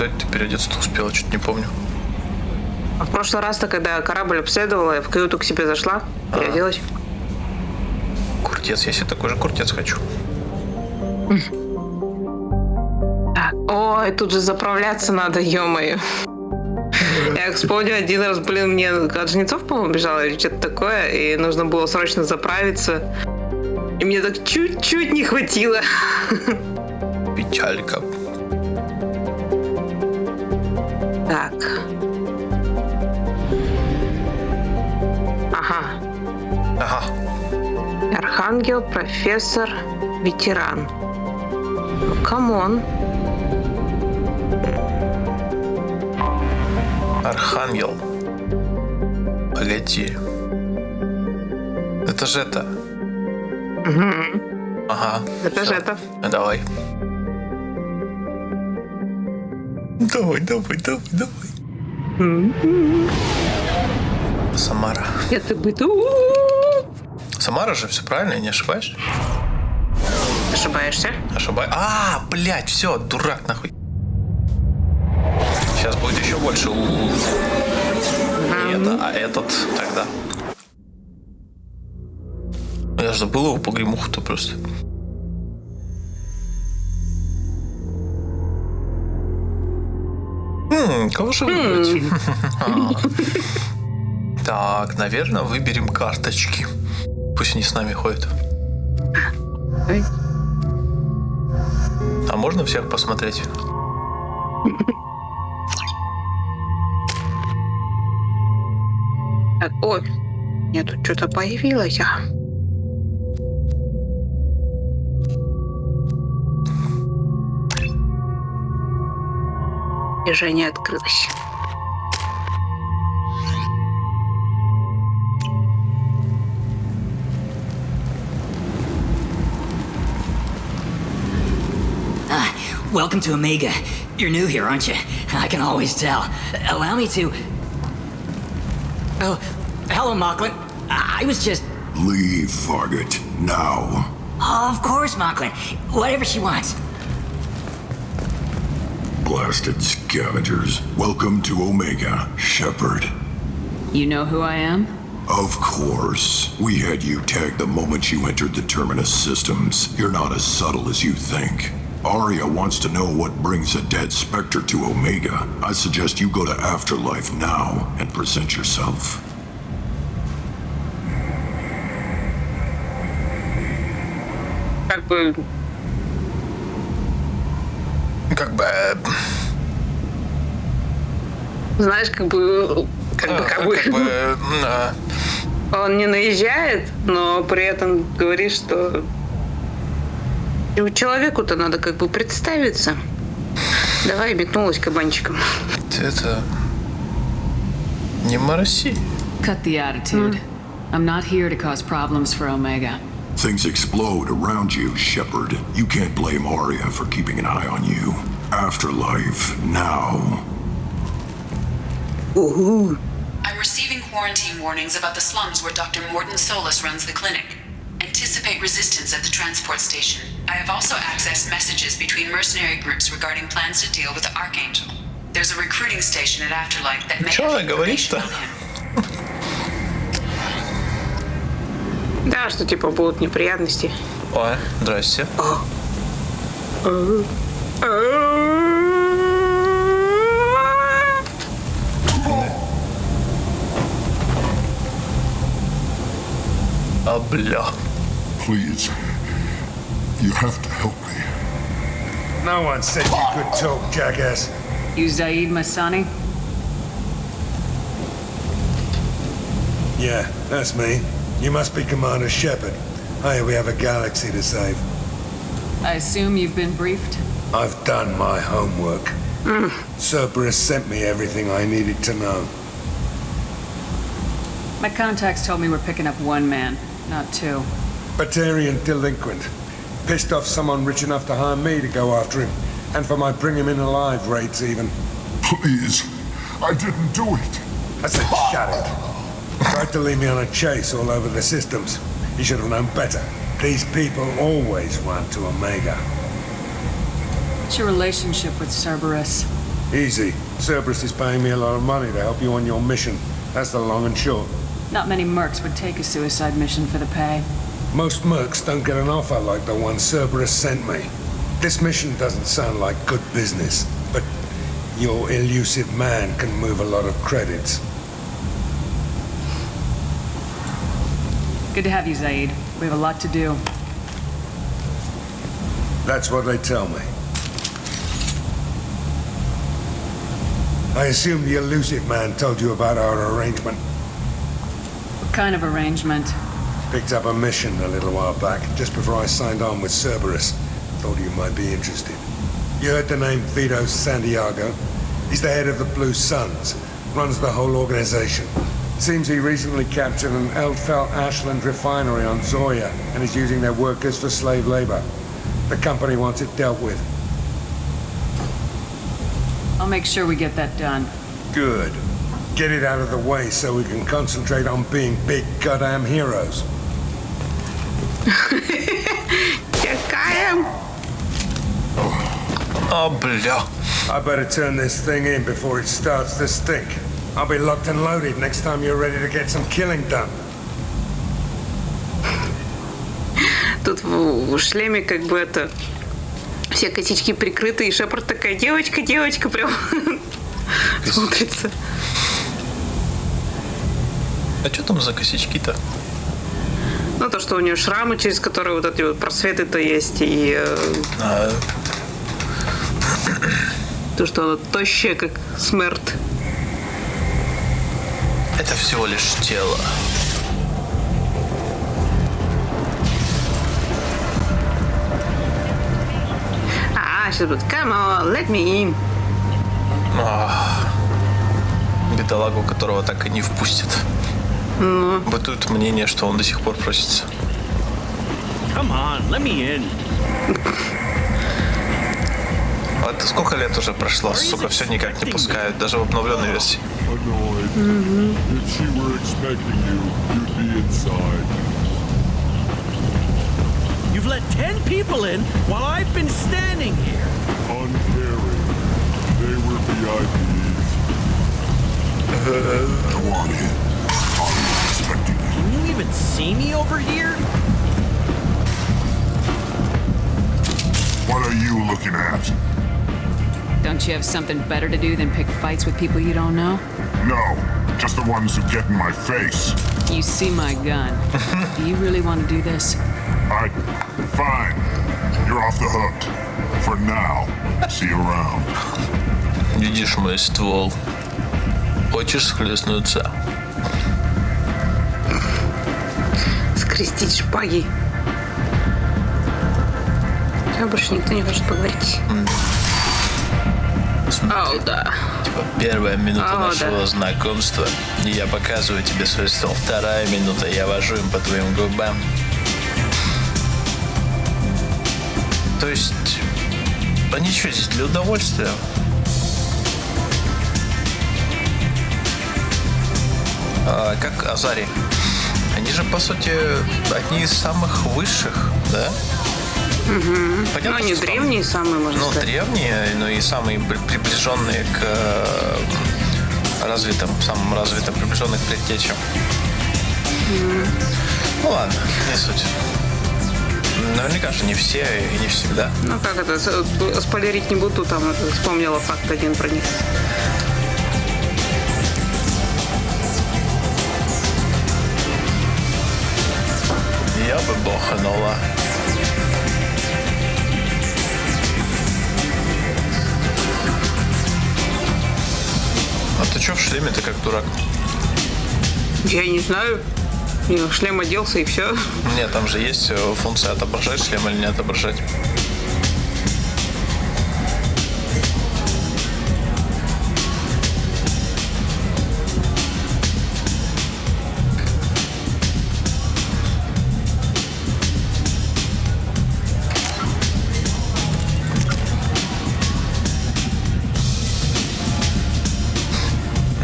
когда ты переодеться-то успела, что-то не помню. А в прошлый раз-то, когда корабль обследовала, я в каюту к себе зашла, переоделась. Куртец, я себе такой же куртец хочу. Так, ой, тут же заправляться надо, ё-моё. Я вспомню, один раз, блин, мне от жнецов, по-моему, бежала или что-то такое, и нужно было срочно заправиться. И мне так чуть-чуть не хватило. Печалька. Так. Ага. Архангел, профессор, ветеран. Ну, камон. Архангел. Погоди. Это же это. Угу. Ага. Это же это. Давай. Давай. Самара. Это быту. Самара же, все правильно, я не ошибаюсь? Ошибаешься? Блядь, все, дурак нахуй. Сейчас будет еще больше. Не это, а этот тогда. Я же забыл его погремуху-то просто. Кого же выбрать? Так, наверное, выберем карточки. Пусть они с нами ходят. А можно всех посмотреть? Так, ой, мне тут что-то появилось. Движение открылось. Welcome to Omega. You're new here, aren't you? I can always tell. Allow me to... Oh, hello, Mocklin. I was just... Leave, Fargate, now. Oh, of course, Mocklin. Whatever she wants. Blasted scavengers. Welcome to Omega, Shepard. You know who I am? Of course. We had you tagged the moment you entered the Terminus systems. You're not as subtle as you think. Arya wants to know what brings a dead Spectre to Omega. I suggest you go to Afterlife now and present yourself. Как бы... Знаешь, он не наезжает, но при этом говорит, что человеку-то надо как бы представиться. Давай, метнулась кабанчиком. Это... не мороси. Cut the attitude. I'm not here to cause problems for Omega. Things explode around you, Shepard. You can't blame Arya for keeping an eye on you. Afterlife, now. Ooh. I'm receiving quarantine warnings about the slums where Dr. Morton Solus runs the clinic. Anticipate resistance at the transport station. I have also accessed messages between mercenary groups regarding plans to deal with the Archangel. There's a recruiting station at Afterlife that may have information on him. Да, что типа будут неприятности. Ой, здрасте. Бля. Please, you have to help me. No one said you could talk, jackass. You Zaid Masani? Yeah, that's me. You must be Commander Shepard. Hey, we have a galaxy to save. I assume you've been briefed? I've done my homework. Cerberus sent me everything I needed to know. My contacts told me we're picking up one man, not two. Batarian delinquent. Pissed off someone rich enough to hire me to go after him. And for my bring him in alive rates even. Please, I didn't do it. I said shut it. Tried to lead me on a chase all over the systems. You should have known better. These people always run to Omega. What's your relationship with Cerberus? Easy. Cerberus is paying me a lot of money to help you on your mission. That's the long and short. Not many mercs would take a suicide mission for the pay. Most mercs don't get an offer like the one Cerberus sent me. This mission doesn't sound like good business, but your elusive man can move a lot of credits. Good to have you, Zaid. We have a lot to do. That's what they tell me. I assume the elusive man told you about our arrangement. What kind of arrangement? Picked up a mission a little while back, just before I signed on with Cerberus. Thought you might be interested. You heard the name Vito Santiago? He's the head of the Blue Suns, runs the whole organization. Seems he recently captured an Eldfell Ashland refinery on Zoya and is using their workers for slave labor. The company wants it dealt with. I'll make sure we get that done. Good. Get it out of the way so we can concentrate on being big goddamn heroes. Чекаем. А, бля. I better turn this thing in before it starts to stink. I'll be locked and loaded next time you're ready to get some killing done. Тут в шлеме как бы это... Все косички прикрыты, и Шепард такая девочка прям смотрится. А что там за косячки-то? Ну, то, что у нее шрамы, через которые вот эти вот просветы-то есть, и то, что она тощая, как смерть. Это всего лишь тело. Сейчас будет come on, let me in. Бедолагу, которого так и не впустят. Бытует мнение, что он до сих пор просится. Come on, let me in. А это сколько лет уже прошло? Сука, все никак не пускают, даже в обновленной версии. You've let 10 people in while I've been standing here. Uncaring. They were VIPs. Go on in. I'm expecting you. Can you even see me over here? What are you looking at? Don't you have something better to do than pick fights with people you don't know? No, just the ones who get in my face. You see my gun. Do you really want to do this? Fine. You're off the hook. For now. See you around. Видишь мой ствол? Хочешь схлестнуться? Скрестить шпаги. Больше никто не хочет поговорить. Смотри, да. Типа, первая минута нашего знакомства, и я показываю тебе свой ствол. Вторая минута, я вожу им по твоим губам. То есть, они что, здесь для удовольствия? Как Азари. Они же, по сути, одни из самых высших, да? Понятно, ну, они древние самые, можно сказать. Ну, древние, но и самые приближенные к самым развитым, приближенных к предтечам. Ну ладно, не суть. Наверняка же не все и не всегда. Ну как это, спойлерить не буду, там вспомнила факт один про них. Я бы боханула. А ты чё в шлеме? Ты как дурак? Я не знаю. Я в шлем оделся и все. Нет, там же есть функция отображать шлем или не отображать.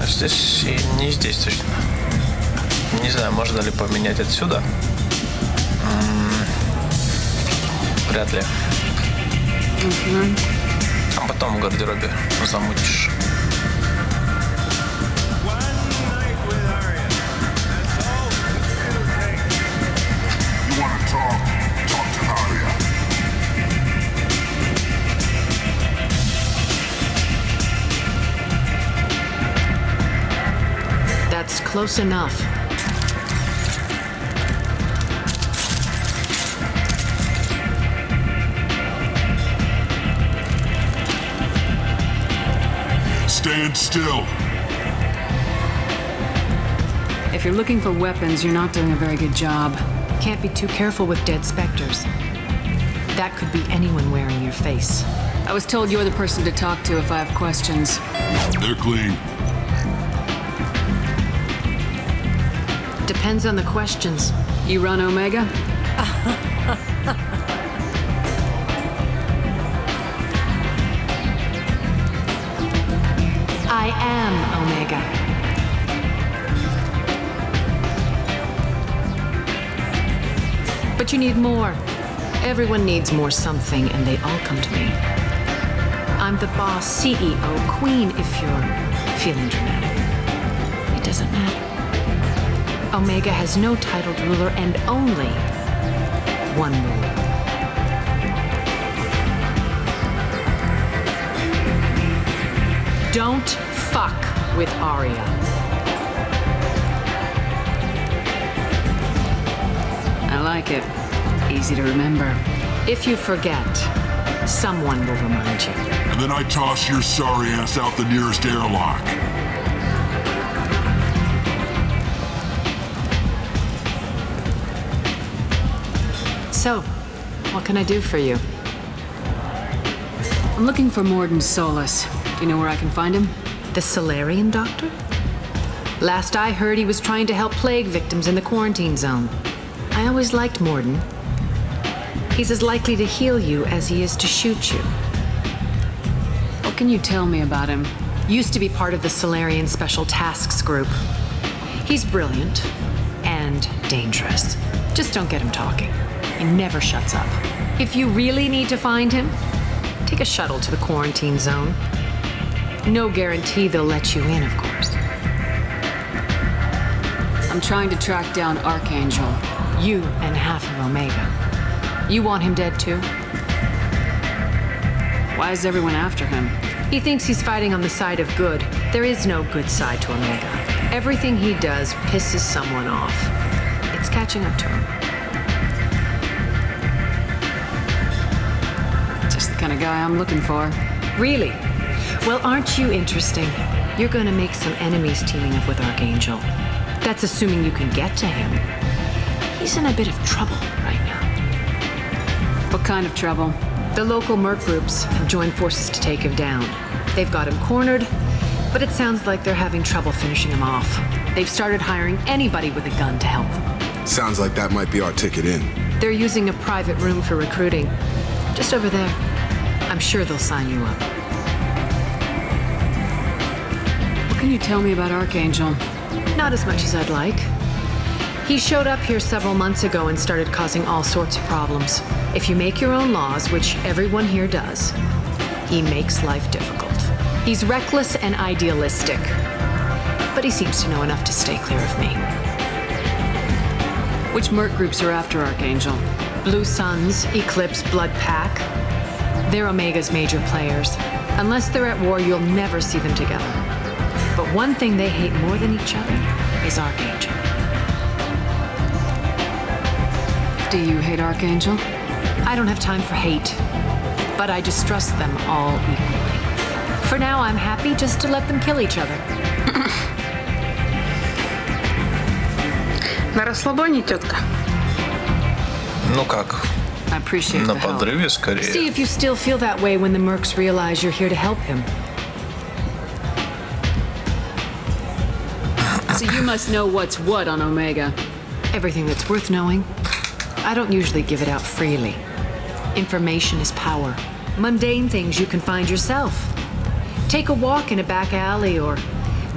Здесь и не здесь точно. Не знаю, можно ли поменять отсюда. Вряд ли. А потом в гардеробе замутишь. That's close enough. Stand still. If you're looking for weapons, you're not doing a very good job. Can't be too careful with dead specters. That could be anyone wearing your face. I was told you're the person to talk to if I have questions. They're clean. Depends on the questions. You run Omega? I am Omega. But you need more. Everyone needs more something, and they all come to me. I'm the boss, CEO, queen, if you're feeling dramatic. It doesn't matter. Omega has no titled ruler and only one rule. Don't fuck with Arya. I like it. Easy to remember. If you forget, someone will remind you. And then I toss your sorry ass out the nearest airlock. So, what can I do for you? I'm looking for Morden Solus. Do you know where I can find him? The Salarian doctor? Last I heard, he was trying to help plague victims in the quarantine zone. I always liked Morden. He's as likely to heal you as he is to shoot you. What can you tell me about him? Used to be part of the Salarian Special Tasks Group. He's brilliant and dangerous. Just don't get him talking. He never shuts up. If you really need to find him, take a shuttle to the quarantine zone. No guarantee they'll let you in, of course. I'm trying to track down Archangel. You and half of Omega. You want him dead too? Why is everyone after him? He thinks he's fighting on the side of good. There is no good side to Omega. Everything he does pisses someone off. It's catching up to him. Just the kind of guy I'm looking for. Really? Well, aren't you interesting? You're going to make some enemies teaming up with Archangel. That's assuming you can get to him. He's in a bit of trouble right now. What kind of trouble? The local merc groups have joined forces to take him down. They've got him cornered, but it sounds like they're having trouble finishing him off. They've started hiring anybody with a gun to help them. Sounds like that might be our ticket in. They're using a private room for recruiting. Just over there. I'm sure they'll sign you up. What can you tell me about Archangel? Not as much as I'd like. He showed up here several months ago and started causing all sorts of problems. If you make your own laws, which everyone here does, he makes life difficult. He's reckless and idealistic, but he seems to know enough to stay clear of me. Which merc groups are after Archangel? Blue Suns, Eclipse, Blood Pack. They're Omega's major players. Unless they're at war, you'll never see them together. But one thing they hate more than each other is Archangel. Do you hate Archangel? I don't have time for hate, but I distrust them all equally. For now, I'm happy just to let them kill each other. На расслабоне, тетка. Ну как? I appreciate На the help. подрыве See скорее. if you still feel that way when the mercs realize you're here to help him. So you must know what's what on Omega. Everything that's worth knowing. I don't usually give it out freely. Information is power. Mundane things you can find yourself. Take a walk in a back alley or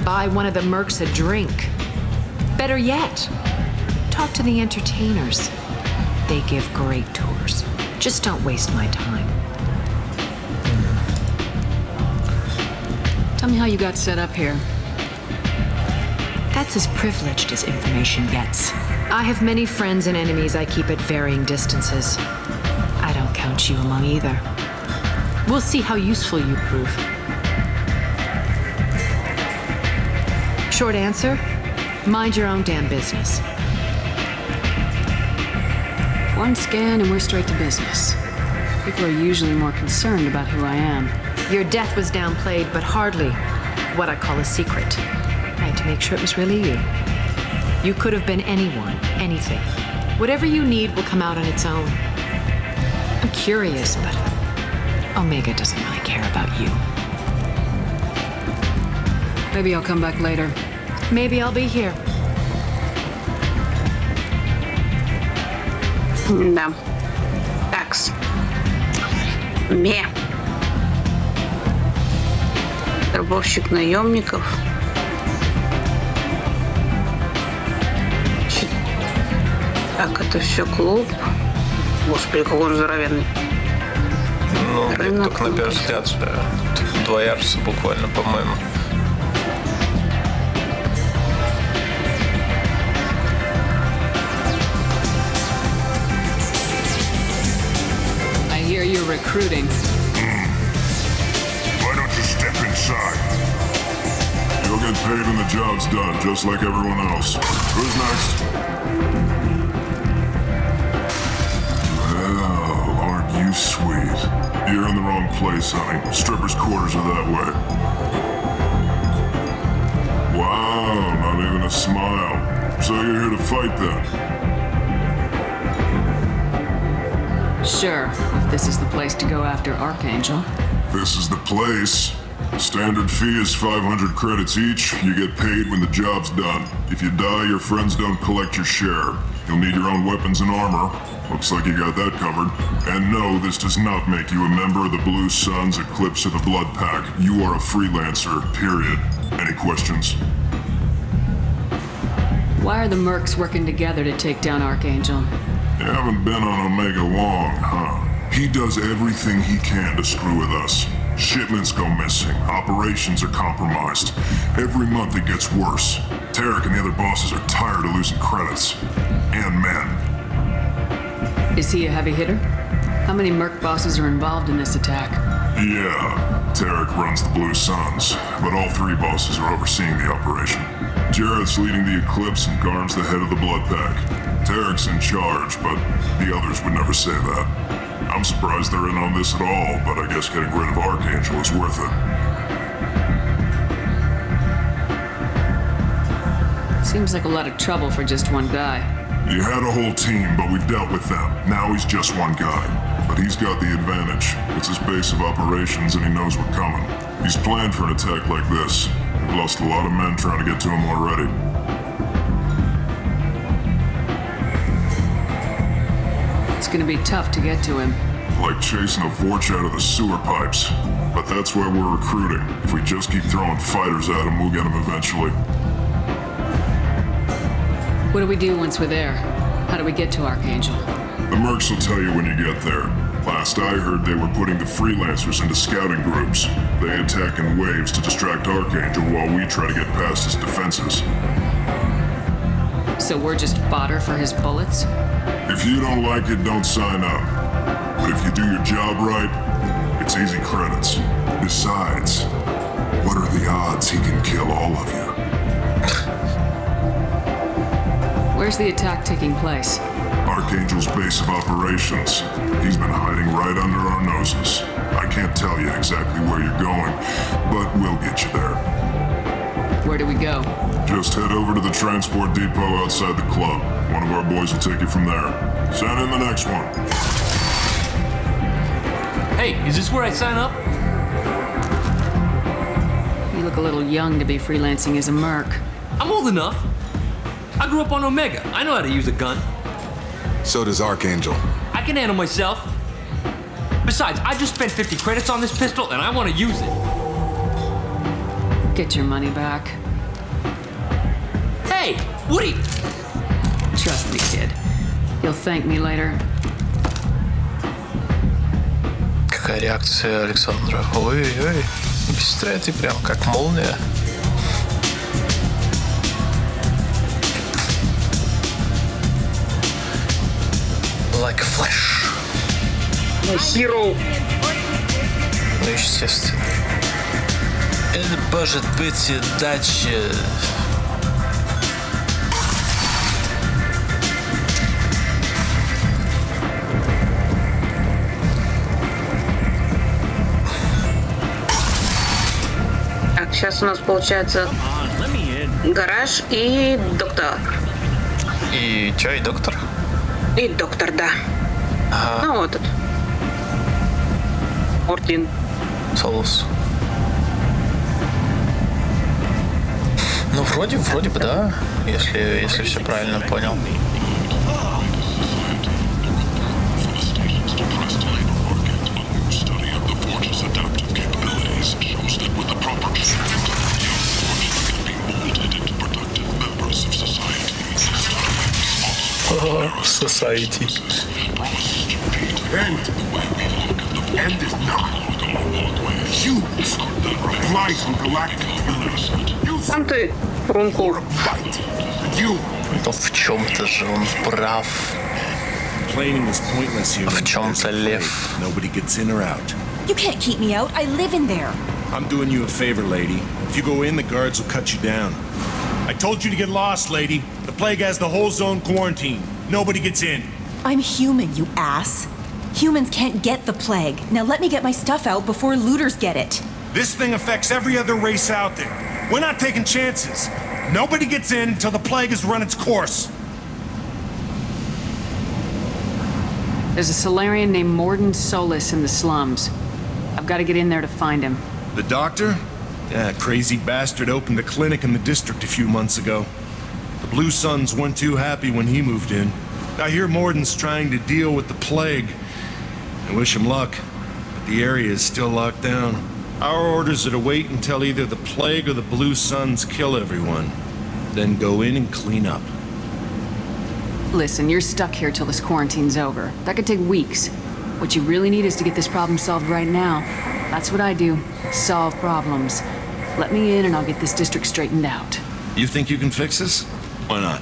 buy one of the mercs a drink. Better yet, talk to the entertainers. They give great tours. Just don't waste my time. Tell me how you got set up here. That's as privileged as information gets. I have many friends and enemies I keep at varying distances. I don't count you among either. We'll see how useful you prove. Short answer, mind your own damn business. One scan and we're straight to business. People are usually more concerned about who I am. Your death was downplayed, but hardly what I call a secret. I had to make sure it was really you. You could have been anyone, anything. Whatever you need will come out on its own. I'm curious, but Omega doesn't really care about you. Maybe I'll come back later. Maybe I'll be here. Да. Такс. Вербовщик наемников. Так, это все клуб. Господи, какой он здоровенный. Ну, только на первый взгляд же. 2 яруса буквально, по-моему. I hear you're recruiting. Why don't you step inside? You'll get paid when the job's done, just like everyone else. Who's next? Well, aren't you sweet? You're in the wrong place, honey. Strippers' quarters are that way. Wow, not even a smile. So you're here to fight then? Sure, if this is the place to go after Archangel. This is the place. Standard fee is 500 credits each. You get paid when the job's done. If you die, your friends don't collect your share. You'll need your own weapons and armor. Looks like you got that covered. And no, this does not make you a member of the Blue Suns, Eclipse, or the Blood Pack. You are a freelancer, period. Any questions? Why are the mercs working together to take down Archangel? You haven't been on Omega long, huh? He does everything he can to screw with us. Shipments go missing. Operations are compromised. Every month it gets worse. Tarek and the other bosses are tired of losing credits. And men. Is he a heavy hitter? How many merc bosses are involved in this attack? Yeah, Tarek runs the Blue Suns, but all 3 bosses are overseeing the operation. Jarrett's leading the Eclipse and Garn's the head of the Blood Pack. Tarek's in charge, but the others would never say that. I'm surprised they're in on this at all, but I guess getting rid of Archangel is worth it. Seems like a lot of trouble for just one guy. He had a whole team, but we've dealt with them. Now he's just one guy. But he's got the advantage. It's his base of operations and he knows we're coming. He's planned for an attack like this. We've lost a lot of men trying to get to him already. It's gonna be tough to get to him. Like chasing a Vorch out of the sewer pipes. But that's why we're recruiting. If we just keep throwing fighters at him, we'll get him eventually. What do we do once we're there? How do we get to Archangel? The mercs will tell you when you get there. Last I heard, they were putting the freelancers into scouting groups. They attack in waves to distract Archangel while we try to get past his defenses. So we're just fodder for his bullets? If you don't like it, don't sign up. But if you do your job right, it's easy credits. Besides, what are the odds he can kill all of you? Where's the attack taking place? Archangel's base of operations. He's been hiding right under our noses. I can't tell you exactly where you're going, but we'll get you there. Where do we go? Just head over to the transport depot outside the club. One of our boys will take you from there. Send in the next one. Hey, is this where I sign up? You look a little young to be freelancing as a merc. I'm old enough. I grew up on Omega. I know how to use a gun. So does Archangel. I can handle myself. Besides, I just spent 50 credits on this pistol and I want to use it. Get your money back. Hey, Woody! Trust me, kid. You'll thank me later. Какая реакция Александра? Ой-ой-ой. Стреляет и прям как молния. Like a flash. Hero. Ну, естественно. Это может быть и дача. Так, сейчас у нас получается гараж и доктор. И чё, и доктор? И доктор, да. Ага. Ну вот тут. Орден. Солус. Ну, вроде бы, да. Если все правильно понял. Society. End is not. Humans flies from galactic pillars. Сам ты, Рункур. Но в чем-то же он прав. В чем-то лев. Nobody gets in or out. You can't keep me out. I live in there. I'm doing you a favor, lady. If you go in, the guards will cut you down. I told you to get lost, lady. The plague has the whole zone quarantined. Nobody gets in. I'm human, you ass. Humans can't get the plague. Now let me get my stuff out before looters get it. This thing affects every other race out there. We're not taking chances. Nobody gets in until the plague has run its course. There's a Solarian named Morden Solis in the slums. I've got to get in there to find him. The doctor? Yeah, crazy bastard opened a clinic in the district a few months ago. The Blue Suns weren't too happy when he moved in. I hear Morden's trying to deal with the plague. I wish him luck, but the area is still locked down. Our orders are to wait until either the plague or the Blue Suns kill everyone. Then go in and clean up. Listen, you're stuck here till this quarantine's over. That could take weeks. What you really need is to get this problem solved right now. That's what I do. Solve problems. Let me in and I'll get this district straightened out. You think you can fix this? Why not?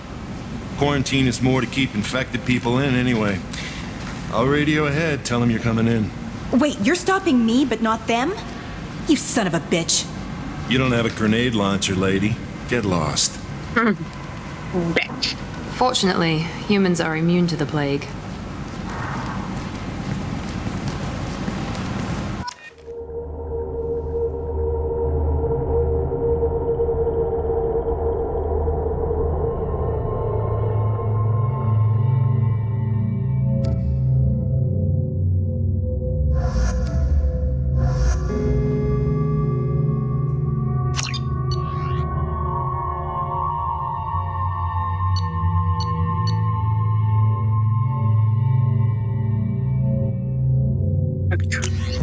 Quarantine is more to keep infected people in anyway. I'll radio ahead, tell them you're coming in. Wait, you're stopping me but not them? You son of a bitch. You don't have a grenade launcher, lady. Get lost. Bitch. Fortunately, humans are immune to the plague.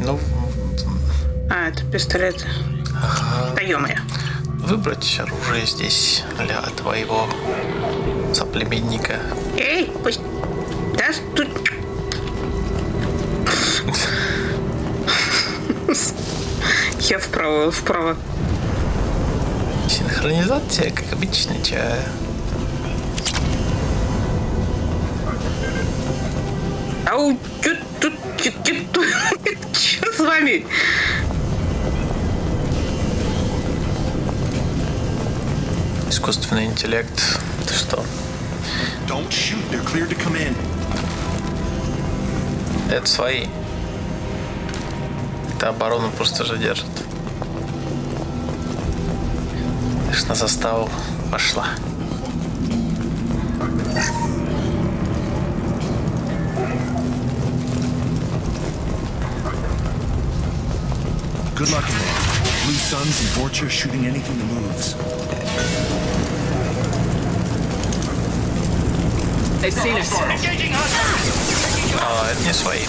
Ну, это пистолет. Да ё-моё. Выбрать оружие здесь для твоего соплеменника. Эй, пусть... Да, тут... Я вправо. Синхронизация, как обычно, чая. Ау, чё с вами? Искусственный интеллект. Ты что? Don't shoot, they're cleared to come in. Это свои. Это оборону просто же держит. Лишь на заставу пошла. Good luck in there. Blue Suns and Borcher shooting anything that moves. They've seen us. А, это не свои.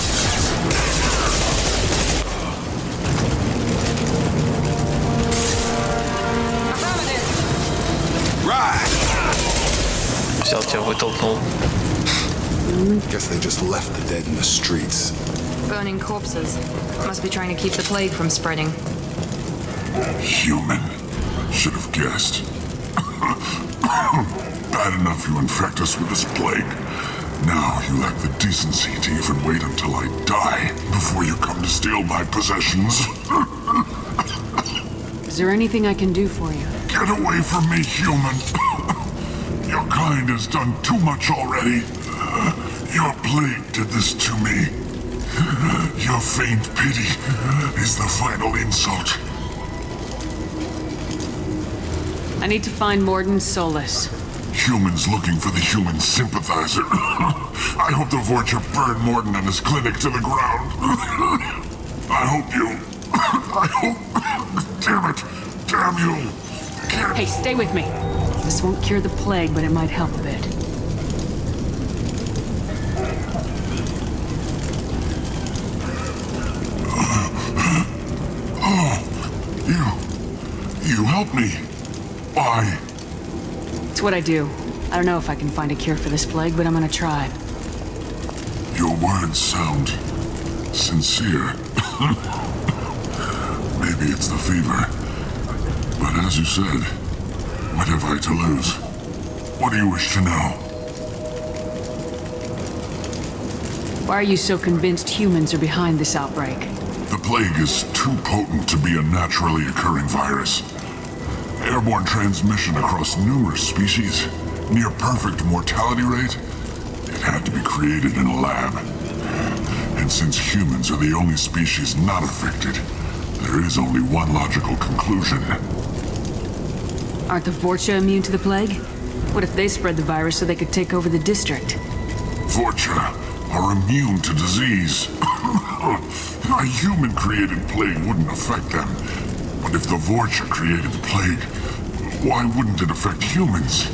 Взял тебя, вытолкнул. Guess they just left the dead in the streets. Burning corpses. Must be trying to keep the plague from spreading. Human. Should have guessed. Bad enough you infect us with this plague. Now you lack the decency to even wait until I die before you come to steal my possessions. Is there anything I can do for you? Get away from me, human. Your kind has done too much already. Your plague did this to me. Your faint pity is the final insult. I need to find Morden Solus. Humans looking for the human sympathizer. I hope the Vorcha burned Morden and his clinic to the ground. I hope you... I hope... Damn it! Damn you! Hey, stay with me. This won't cure the plague, but it might help a bit. Oh, you helped me. Why? It's what I do. I don't know if I can find a cure for this plague, but I'm gonna try. Your words sound sincere. Maybe it's the fever. But as you said, what have I to lose? What do you wish to know? Why are you so convinced humans are behind this outbreak? The plague is too potent to be a naturally occurring virus. Airborne transmission across numerous species, near perfect mortality rate. It had to be created in a lab. And since humans are the only species not affected, there is only one logical conclusion. Aren't the Vorcha immune to the plague? What if they spread the virus so they could take over the district? Vorcha are immune to disease. A human-created plague wouldn't affect them. But if the Vorcha created the plague, why wouldn't it affect humans?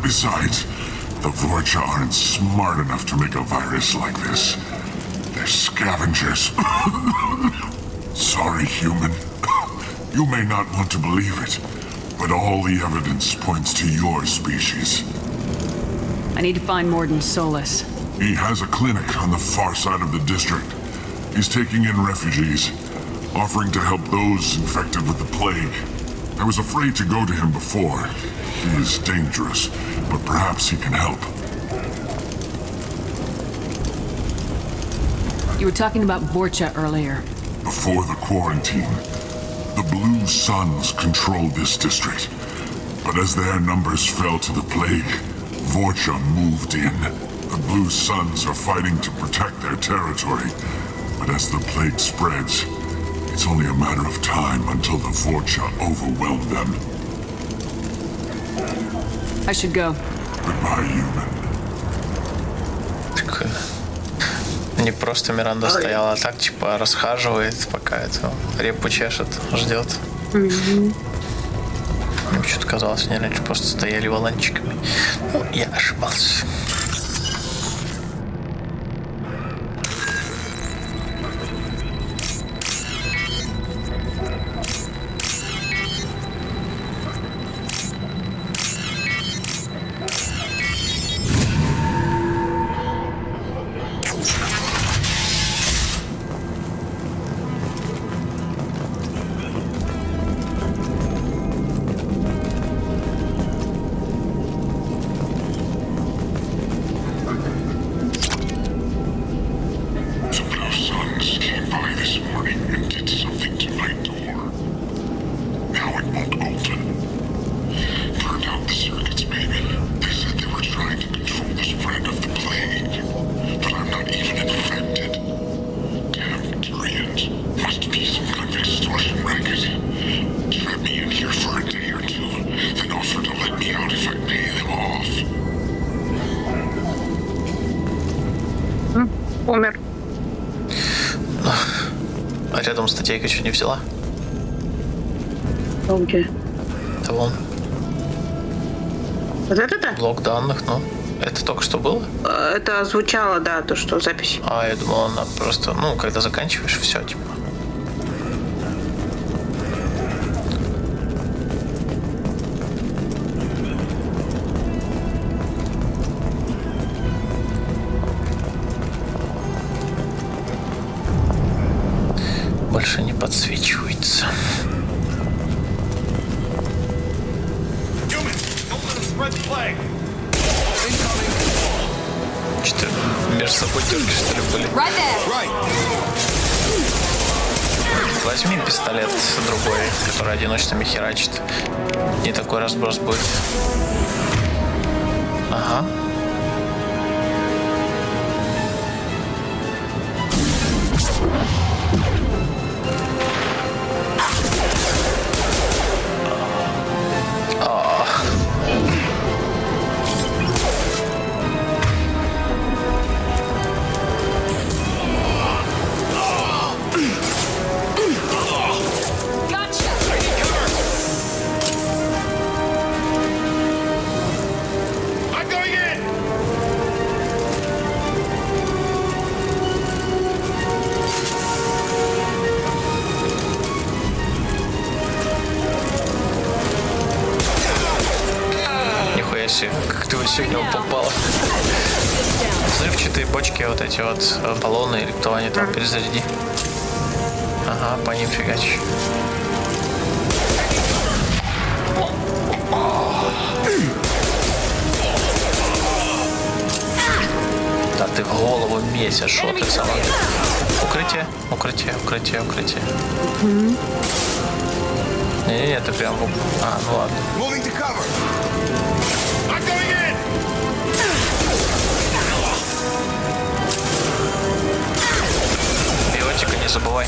Besides, the Vorcha aren't smart enough to make a virus like this. They're scavengers. Sorry, human. You may not want to believe it, but all the evidence points to your species. I need to find Morden Solus. He has a clinic on the far side of the district. He's taking in refugees, offering to help those infected with the plague. I was afraid to go to him before. He is dangerous, but perhaps he can help. You were talking about Vorcha earlier. Before the quarantine, the Blue Suns controlled this district. But as their numbers fell to the plague, Vorcha moved in. The Blue Suns are fighting to protect their territory. But as the plague spreads, it's only a matter of time until the Vorcha overwhelm them. I should go. Goodbye, human. Прикольно. Не просто Миранда стояла, а так типа расхаживает, пока это репу чешет, ждет. Мне что-то казалось, они раньше просто стояли валанчиками. Ну, я ошибался. Умер. А рядом статейка что, не взяла? Где? Да вон. Вот это-то? Блок данных, ну. Это только что было? Это звучало, да, то, что запись. А, я думал, она просто, ну, когда заканчиваешь, все, типа. Больше не подсвечивается. Что-то между собой дерги, что ли, были? Возьми пистолет другой, который одиночными херачит. Не такой разброс будет. Ага. Как ты вообще в него попал? Взрывчатые бочки, вот эти вот баллоны или кто они там, перезаряди. Ага, по ним фигач. Да ты в голову месяц, шо ты сама. Укрытие, укрытие, укрытие, укрытие. Не-не-не, ты прям... А, ну ладно. Биотика не забывай.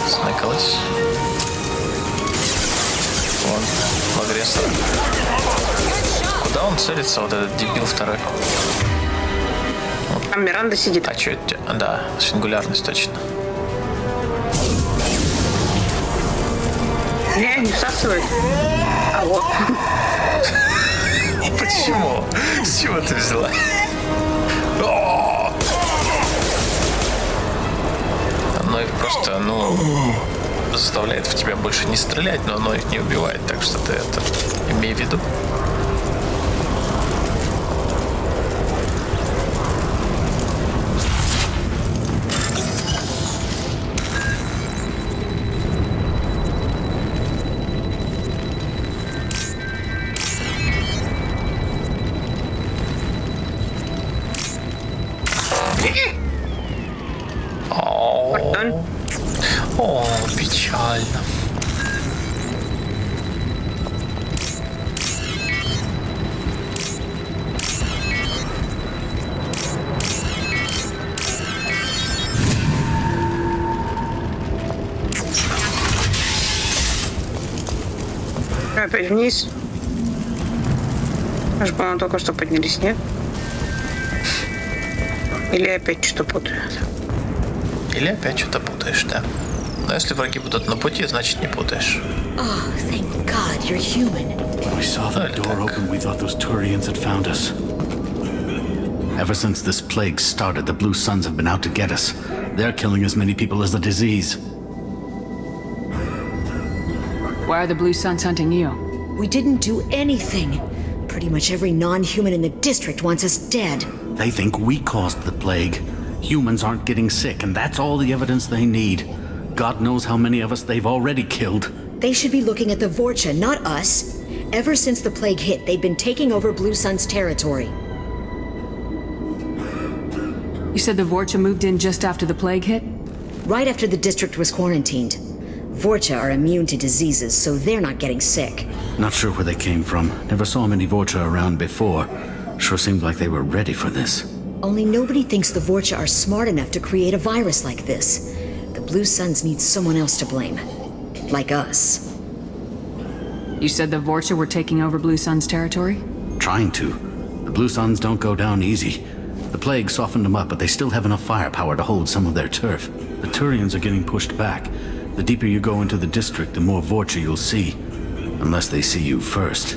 Сныкалась. Вон, агрессор. Куда он целится, вот этот дебил второй? Там Миранда сидит. А что это? Да, сингулярность точно. Не всасывает. А вот. Почему? С чего ты взяла? Оно их просто, заставляет в тебя больше не стрелять, но оно их не убивает, так что ты это имей в виду. О, печально. Опять вниз. Мы же, по-моему, только что поднялись, нет? Или опять что-то путаю? Или опять что-то путаешь, да. Но если враги будут на пути, значит не путаешь. Oh, thank God you're human. When we saw that door open, we thought those Turians had found us. Ever since this plague started, the Blue Suns have been out to get us. They're killing as many people as the disease. Why are the Blue Suns hunting you? We didn't do anything. Pretty much every non-human in the district wants us dead. They think we caused the plague. Humans aren't getting sick, and that's all the evidence they need. God knows how many of us they've already killed. They should be looking at the Vorcha, not us. Ever since the plague hit, they've been taking over Blue Sun's territory. You said the Vorcha moved in just after the plague hit? Right after the district was quarantined. Vorcha are immune to diseases, so they're not getting sick. Not sure where they came from. Never saw many Vorcha around before. Sure seemed like they were ready for this. Only nobody thinks the Vorcha are smart enough to create a virus like this. The Blue Suns need someone else to blame. Like us. You said the Vorcha were taking over Blue Sun's territory? Trying to. The Blue Suns don't go down easy. The plague softened them up, but they still have enough firepower to hold some of their turf. The Turians are getting pushed back. The deeper you go into the district, the more Vorcha you'll see. Unless they see you first.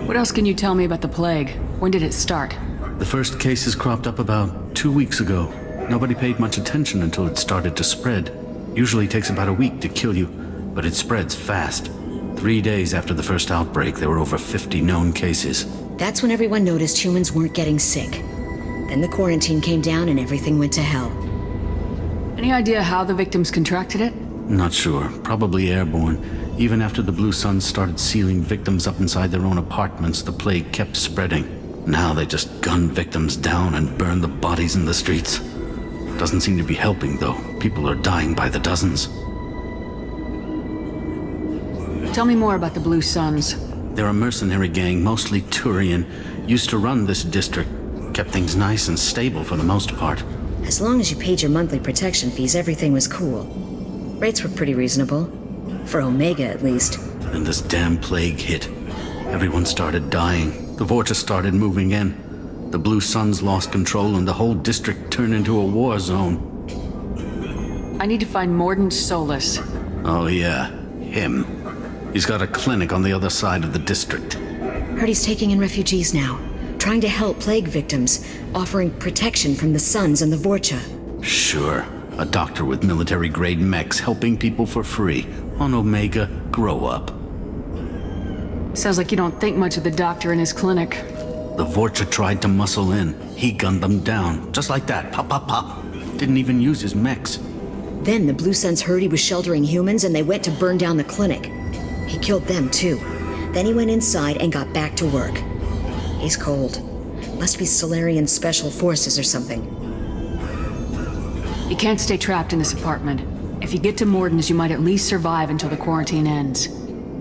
What else can you tell me about the plague? When did it start? The first cases cropped up about 2 weeks ago. Nobody paid much attention until it started to spread. Usually takes about a week to kill you, but it spreads fast. 3 days after the first outbreak, there were over 50 known cases. That's when everyone noticed humans weren't getting sick. Then the quarantine came down and everything went to hell. Any idea how the victims contracted it? Not sure. Probably airborne. Even after the Blue Suns started sealing victims up inside their own apartments, the plague kept spreading. Now they just gun victims down and burn the bodies in the streets. Doesn't seem to be helping, though. People are dying by the dozens. Tell me more about the Blue Suns. They're a mercenary gang, mostly Turian, used to run this district. Kept things nice and stable for the most part. As long as you paid your monthly protection fees, everything was cool. Rates were pretty reasonable. For Omega, at least. And this damn plague hit. Everyone started dying. The Vorta started moving in. The Blue Suns lost control and the whole district turned into a war zone. I need to find Morden Solus. Oh yeah, him. He's got a clinic on the other side of the district. Heard he's taking in refugees now. Trying to help plague victims. Offering protection from the Suns and the Vorcha. Sure. A doctor with military-grade mechs helping people for free. On Omega, grow up. Sounds like you don't think much of the doctor and his clinic. The Vorcha tried to muscle in. He gunned them down. Just like that. Pop, pop, pop. Didn't even use his mechs. Then the Blue Suns heard he was sheltering humans and they went to burn down the clinic. He killed them too. Then he went inside and got back to work. He's cold. Must be Salarian Special Forces or something. You can't stay trapped in this apartment. If you get to Morden's, you might at least survive until the quarantine ends.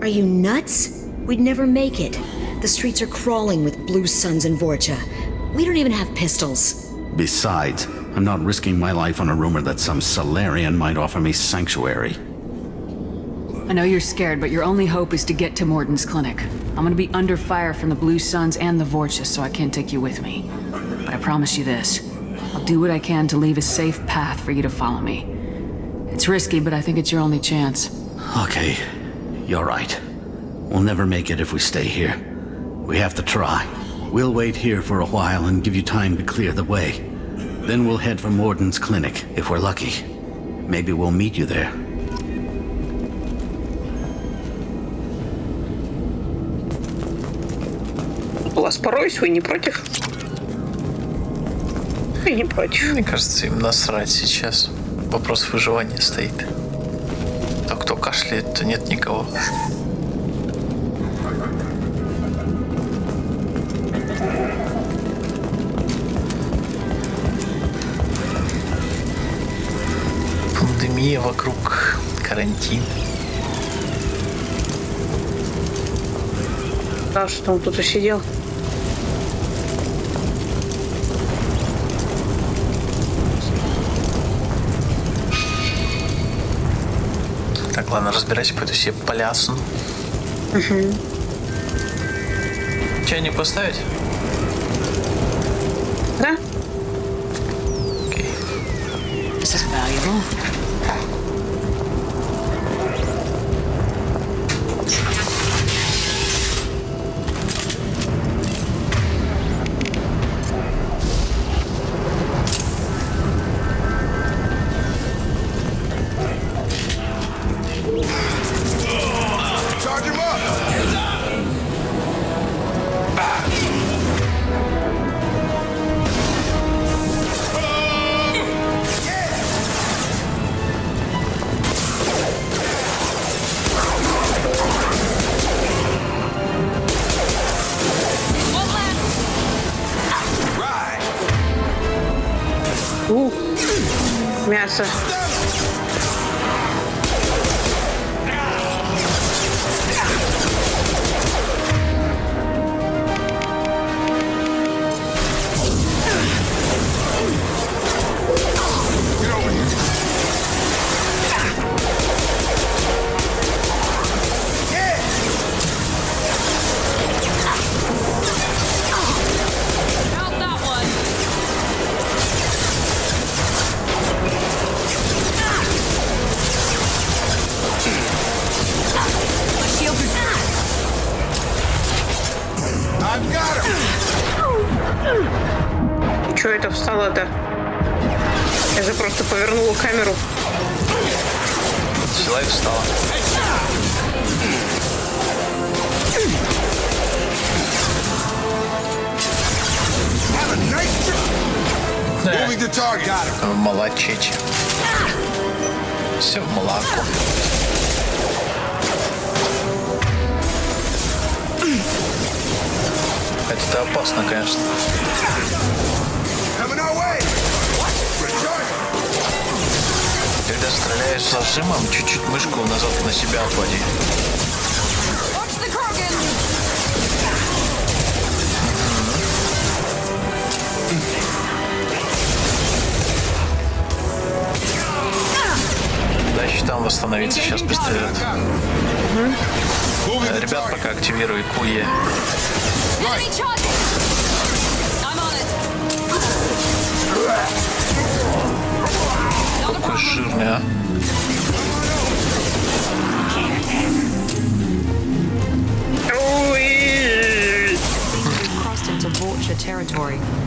Are you nuts? We'd never make it. The streets are crawling with Blue Suns and Vorcha. We don't even have pistols. Besides, I'm not risking my life on a rumor that some Salarian might offer me sanctuary. I know you're scared, but your only hope is to get to Morden's clinic. I'm gonna be under fire from the Blue Suns and the Vorcha, so I can't take you with me. But I promise you this. I'll do what I can to leave a safe path for you to follow me. It's risky, but I think it's your only chance. Okay, you're right. We'll never make it if we stay here. We have to try. We'll wait here for a while and give you time to clear the way. Then we'll head for Morden's clinic, if we're lucky. Maybe we'll meet you there. Вас пороюсь, вы не против? Вы не против. Мне кажется, им насрать сейчас. Вопрос выживания стоит. То кто кашляет, то нет никого. Пандемия вокруг, карантин. Да, что он тут и сидел. Так, ладно, разбирайся, пойду себе полясну. Угу. Чайник поставить? Да. Окей. This is valuable. Мясо. Чё это встало-то? Я же просто повернула камеру. Взяла и встала. Moving to target. Got it. Молодчичи. Все в молоко. Хотя это опасно, конечно. Coming our way. Когда стреляешь с зажимом, чуть-чуть мышку назад на себя отводи. Да, щитам восстановиться, сейчас пристрелят. Ребят, пока активируй куе. Какой жирный, а?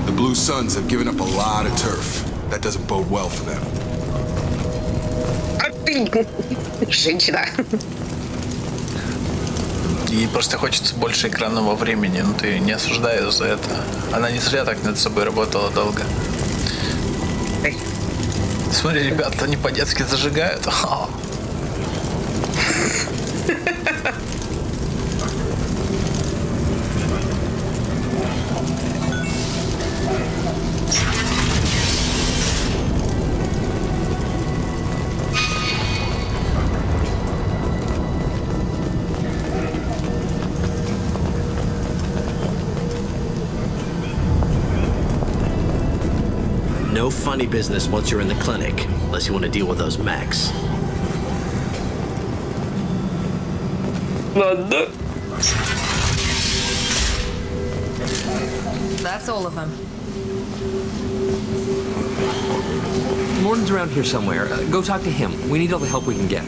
The Blue Suns have given up a lot of turf. That doesn't bode well for them. Женщина. Ей просто хочется больше экранного времени, но ты не осуждаешь за это. Она не зря так над собой работала долго. Смотри, ребята, они по-детски зажигают. No funny business once you're in the clinic, unless you want to deal with those mechs. Ладно. That's all of them. Morton's around here somewhere. Go talk to him. We need all the help we can get.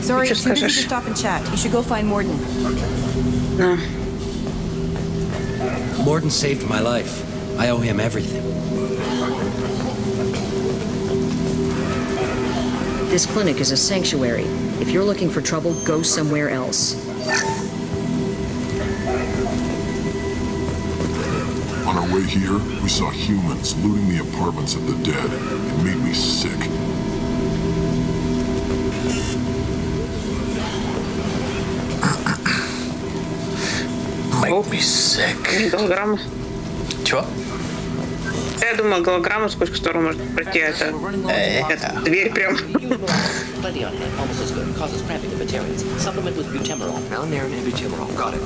Sorry, it's too busy to stop and chat. You should go find Morden. No. Morden saved my life. I owe him everything. This clinic is a sanctuary. If you're looking for trouble, go somewhere else. On our way here, we saw humans looting the apartments of the dead. It made me sick. Make me sick. Голограмма. Чего? Я думаю, голограмма, сквозь которую может пройти это дверь прям. Plenty on hand, almost as good. Causes cramping of materials. Supplement with butemerol. Malnarin and butemerol. Got it.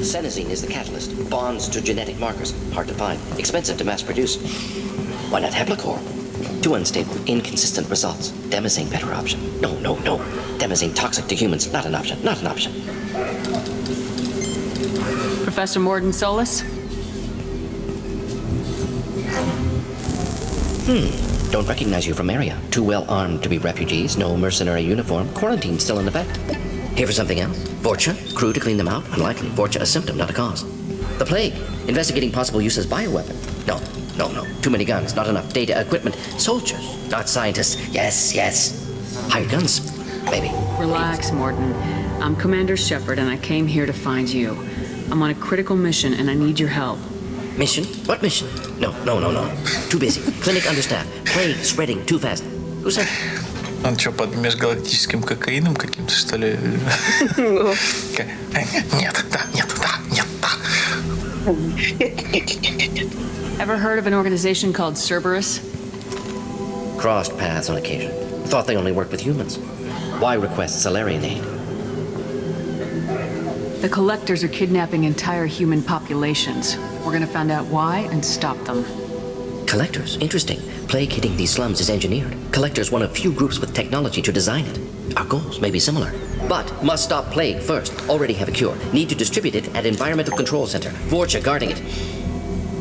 Senesine is the catalyst. Bonds to genetic markers. Hard to find. Expensive to mass produce. Why not Heplicor? Too unstable. Inconsistent results. Demazine better option. No. Demazine toxic to humans. Not an option. Not an option. Professor Morden Solis? Don't recognize you from area. Too well armed to be refugees. No mercenary uniform. Quarantine still in effect. Here for something else? Vorcha? Crew to clean them out? Unlikely. Vorcha a symptom, not a cause. The plague? Investigating possible use as bioweapon. No. Too many guns. Not enough data, equipment. Soldiers, not scientists. Yes. Hired guns. Maybe. Relax, Morden. I'm Commander Shepard, and I came here to find you. I'm on a critical mission, and I need your help. Mission? What mission? No. Too busy. Clinic understaffed. Plague spreading too fast. Who said? Он что, под межгалактическим кокаином каким-то, что ли? Нет. Ever heard of an organization called Cerberus? Crossed paths on occasion. Thought they only worked with humans. Why request Salarian aid? The collectors are kidnapping entire human populations. We're gonna find out why and stop them. Collectors? Interesting. Plague hitting these slums is engineered. Collectors one of few groups with technology to design it. Our goals may be similar. But must stop plague first. Already have a cure. Need to distribute it at Environmental Control Center. Vorcha guarding it.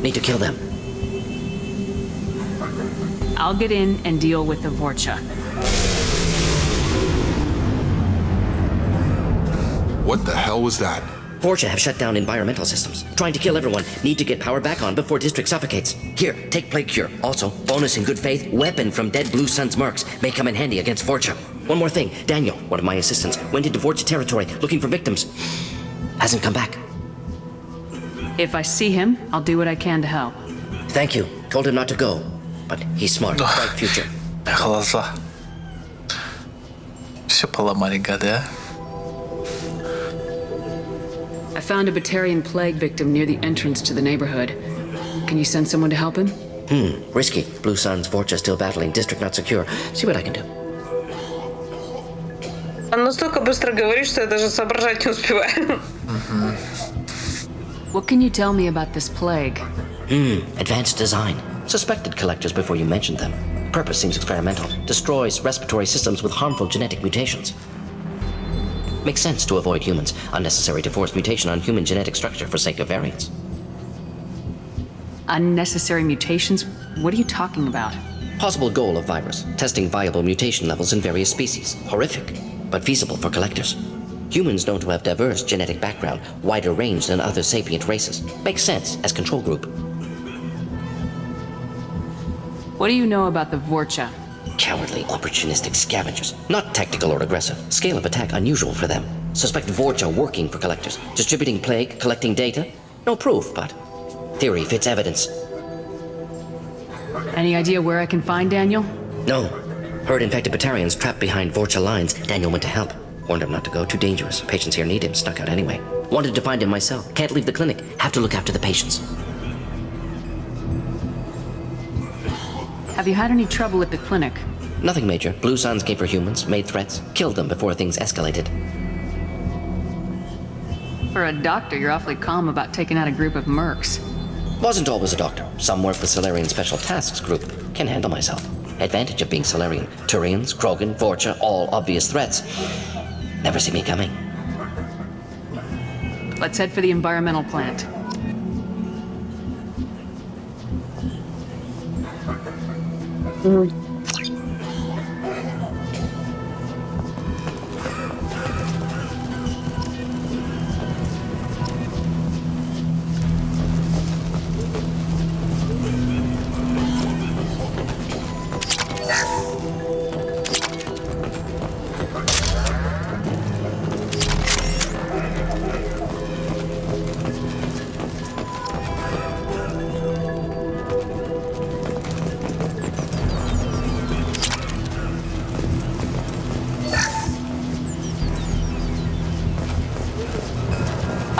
Need to kill them. I'll get in and deal with the Vorcha. What the hell was that? Fortune have shut down environmental systems. Trying to kill everyone. Need to get power back on before district suffocates. Here, take plague cure. Also, bonus in good faith, weapon from dead Blue Sun's mercs may come in handy against Fortune. One more thing. Daniel, one of my assistants, went into Fortune territory looking for victims. Hasn't come back. If I see him, I'll do what I can to help. Thank you. Told him not to go. But he's smart. Bright future. Глаза. Все поломали, гады, а? I found a Batarian plague victim near the entrance to the neighborhood. Can you send someone to help him? Risky. Blue Sun's Fortune still battling. District not secure. See what I can do. Он настолько быстро говорит, что я даже соображать не успеваю. What can you tell me about this plague? Advanced design. Suspected collectors before you mentioned them. Purpose seems experimental. Destroys respiratory systems with harmful genetic mutations. Makes sense to avoid humans. Unnecessary to force mutation on human genetic structure for sake of variance. Unnecessary mutations? What are you talking about? Possible goal of virus. Testing viable mutation levels in various species. Horrific, but feasible for collectors. Humans known to have diverse genetic background, wider range than other sapient races. Makes sense as control group. What do you know about the Vorcha? Cowardly, opportunistic scavengers. Not tactical or aggressive. Scale of attack unusual for them. Suspect Vorcha working for collectors. Distributing plague, collecting data. No proof, but theory fits evidence. Any idea where I can find Daniel? No. Heard infected Batarians trapped behind Vorcha lines. Daniel went to help. Warned him not to go. Too dangerous. Patients here need him. Snuck out anyway. Wanted to find him myself. Can't leave the clinic. Have to look after the patients. Have you had any trouble at the clinic? Nothing major. Blue Suns came for humans, made threats, killed them before things escalated. For a doctor, you're awfully calm about taking out a group of mercs. Wasn't always a doctor. Some work with Salarian Special Tasks Group. Can handle myself. Advantage of being Salarian. Turians, Krogan, Vorcha, all obvious threats. Never see me coming. Let's head for the environmental plant.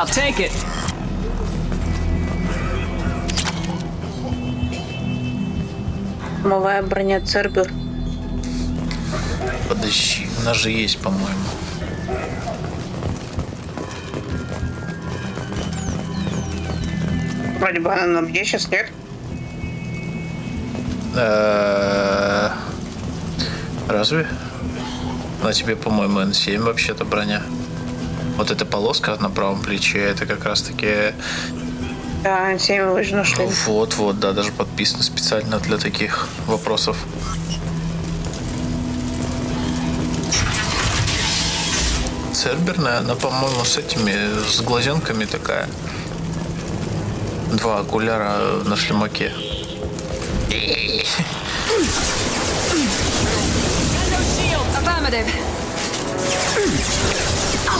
I'll take it. Новая броня Цербер. Подожди, у нас же есть, по-моему. Вроде бы она на мне сейчас нет. Разве? На тебе, по-моему, N7 вообще-то броня. Вот эта полоска на правом плече, это как раз-таки... Да, N7 вы же нашли. Ну, вот, да, даже подписано специально для таких вопросов. Церберная, она, по-моему, с этими, с глазенками такая. Два окуляра на шлемаке.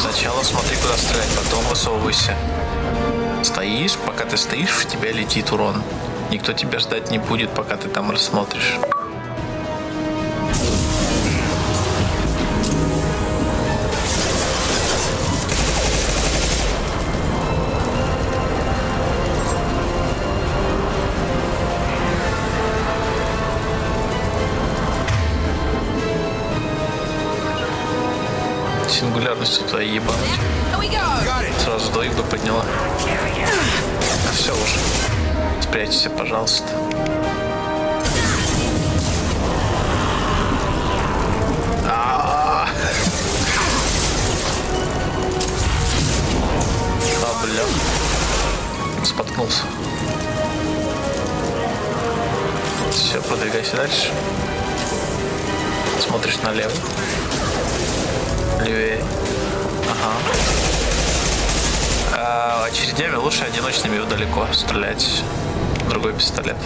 Сначала смотри, куда стрелять, потом высовывайся. Стоишь, пока ты стоишь, в тебя летит урон. Никто тебя ждать не будет, пока ты там рассмотришь. Сингулярность туда ебануть. Сразу до игры подняла. А все уже. Спрячься, пожалуйста. Бля. Споткнулся. Все, продвигайся дальше. Смотришь налево. Левее. Ага. Очередями лучше одиночными далеко стрелять. Другой пистолет.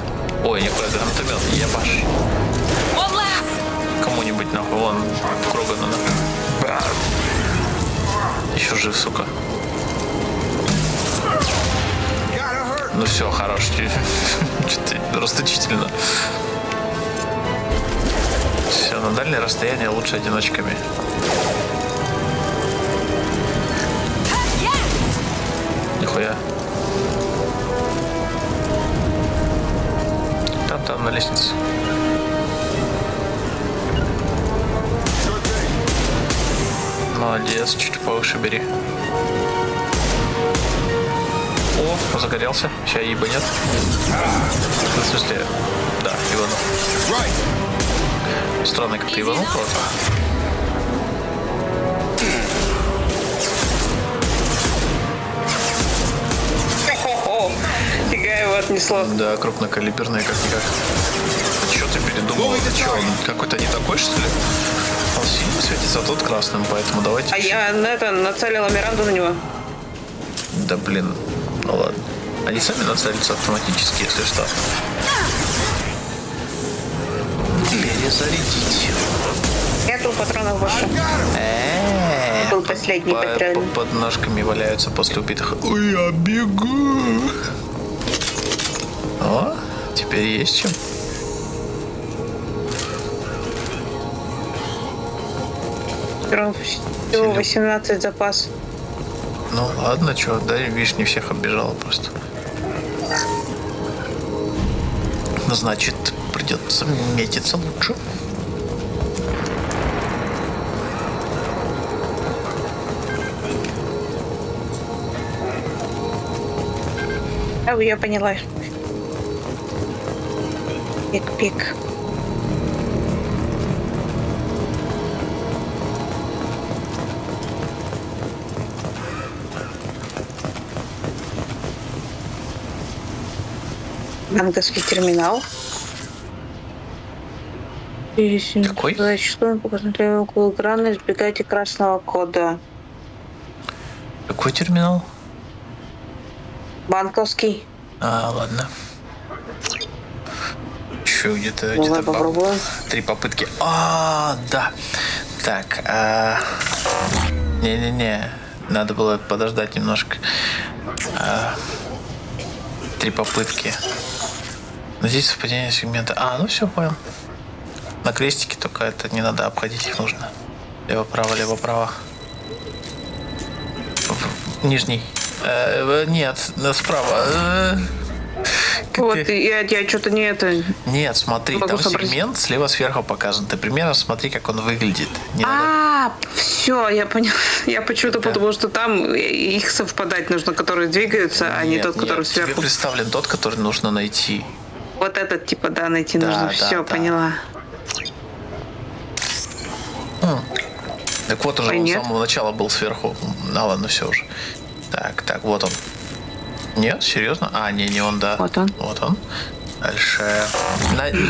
Ой, нихуя, гранатомет, ебаш. Кому-нибудь нахуй, вон, в Кругана нахуй. Еще жив, сука. Ну все, хорош. Что-то расточительно. Все, на дальнее расстояние лучше одиночками. Нихуя. Там на лестнице. Молодец, чуть повыше бери. О, загорелся. Сейчас ебанет. В смысле, да, ебанул. Странно, как ты ебанул просто. Фига его отнесло. Да, крупнокалиберный, как-никак. Что ты передумал? Что, он какой-то не такой, что ли? Он сильно светится, а тот красным, поэтому давайте... А я нацелила Миранду на него. Да блин, ну ладно. Они сами нацелятся автоматически, если что. Перезарядить. Нету патронов больше. Был последний патрон. Под ножками валяются после убитых. Ой, я бегу. О, теперь есть чем. Всего 18 запас. Ну ладно, чё, да, видишь, не всех оббежала просто. Ну, значит, придется метиться лучше. Я поняла. Пик-пик. Банковский терминал. Какой? Что посмотрели около экрана, избегайте красного кода. Какой терминал? Банковский. А, ладно. Еще где-то попробуем. 3 попытки. А, да. Так. Не-не-не. Надо было подождать немножко. 3 попытки. Но здесь совпадение сегмента. А, ну все, понял. На крестике только это не надо обходить, их нужно. Лево-право, лево-право. Нижний. Нет, справа. Вот, я что-то не это... Нет, смотри, там сегмент слева сверху показан. Ты примерно смотри, как он выглядит. Все, я понял. Я почему-то подумал, что там их совпадать нужно, которые двигаются, а не тот, который сверху. Тебе представлен тот, который нужно найти. Вот этот, типа, да, найти нужно. Все, поняла. Так вот уже он с самого начала был сверху. А ладно, все уже. Так, вот он. Нет, серьезно? А, не он, да. Вот он. Вот он. Дальше.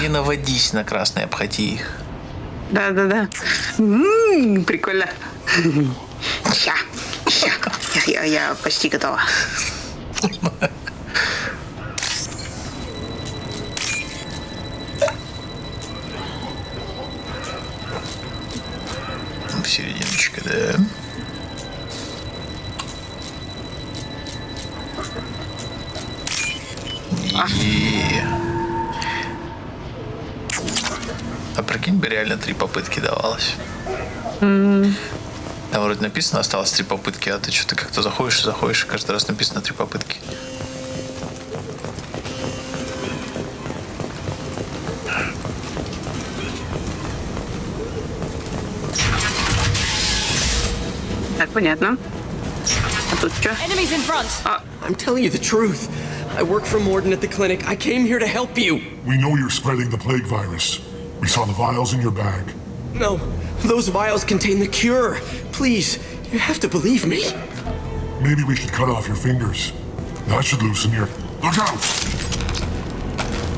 Не наводись на красные, обходи их. Да. Прикольно. Я почти готова. В серединочке, да. А прикинь бы, реально 3 попытки давалось. Там вроде написано, осталось 3 попытки, а ты что-то как-то заходишь, и каждый раз написано 3 попытки. Так, понятно. А тут что? I'm telling you the truth. I work for Morden at the clinic. I came here to help you. We know you're spreading the plague virus. We saw the vials in your bag. No, those vials contain the cure. Please, you have to believe me. Maybe we should cut off your fingers. That should loosen your... Look out!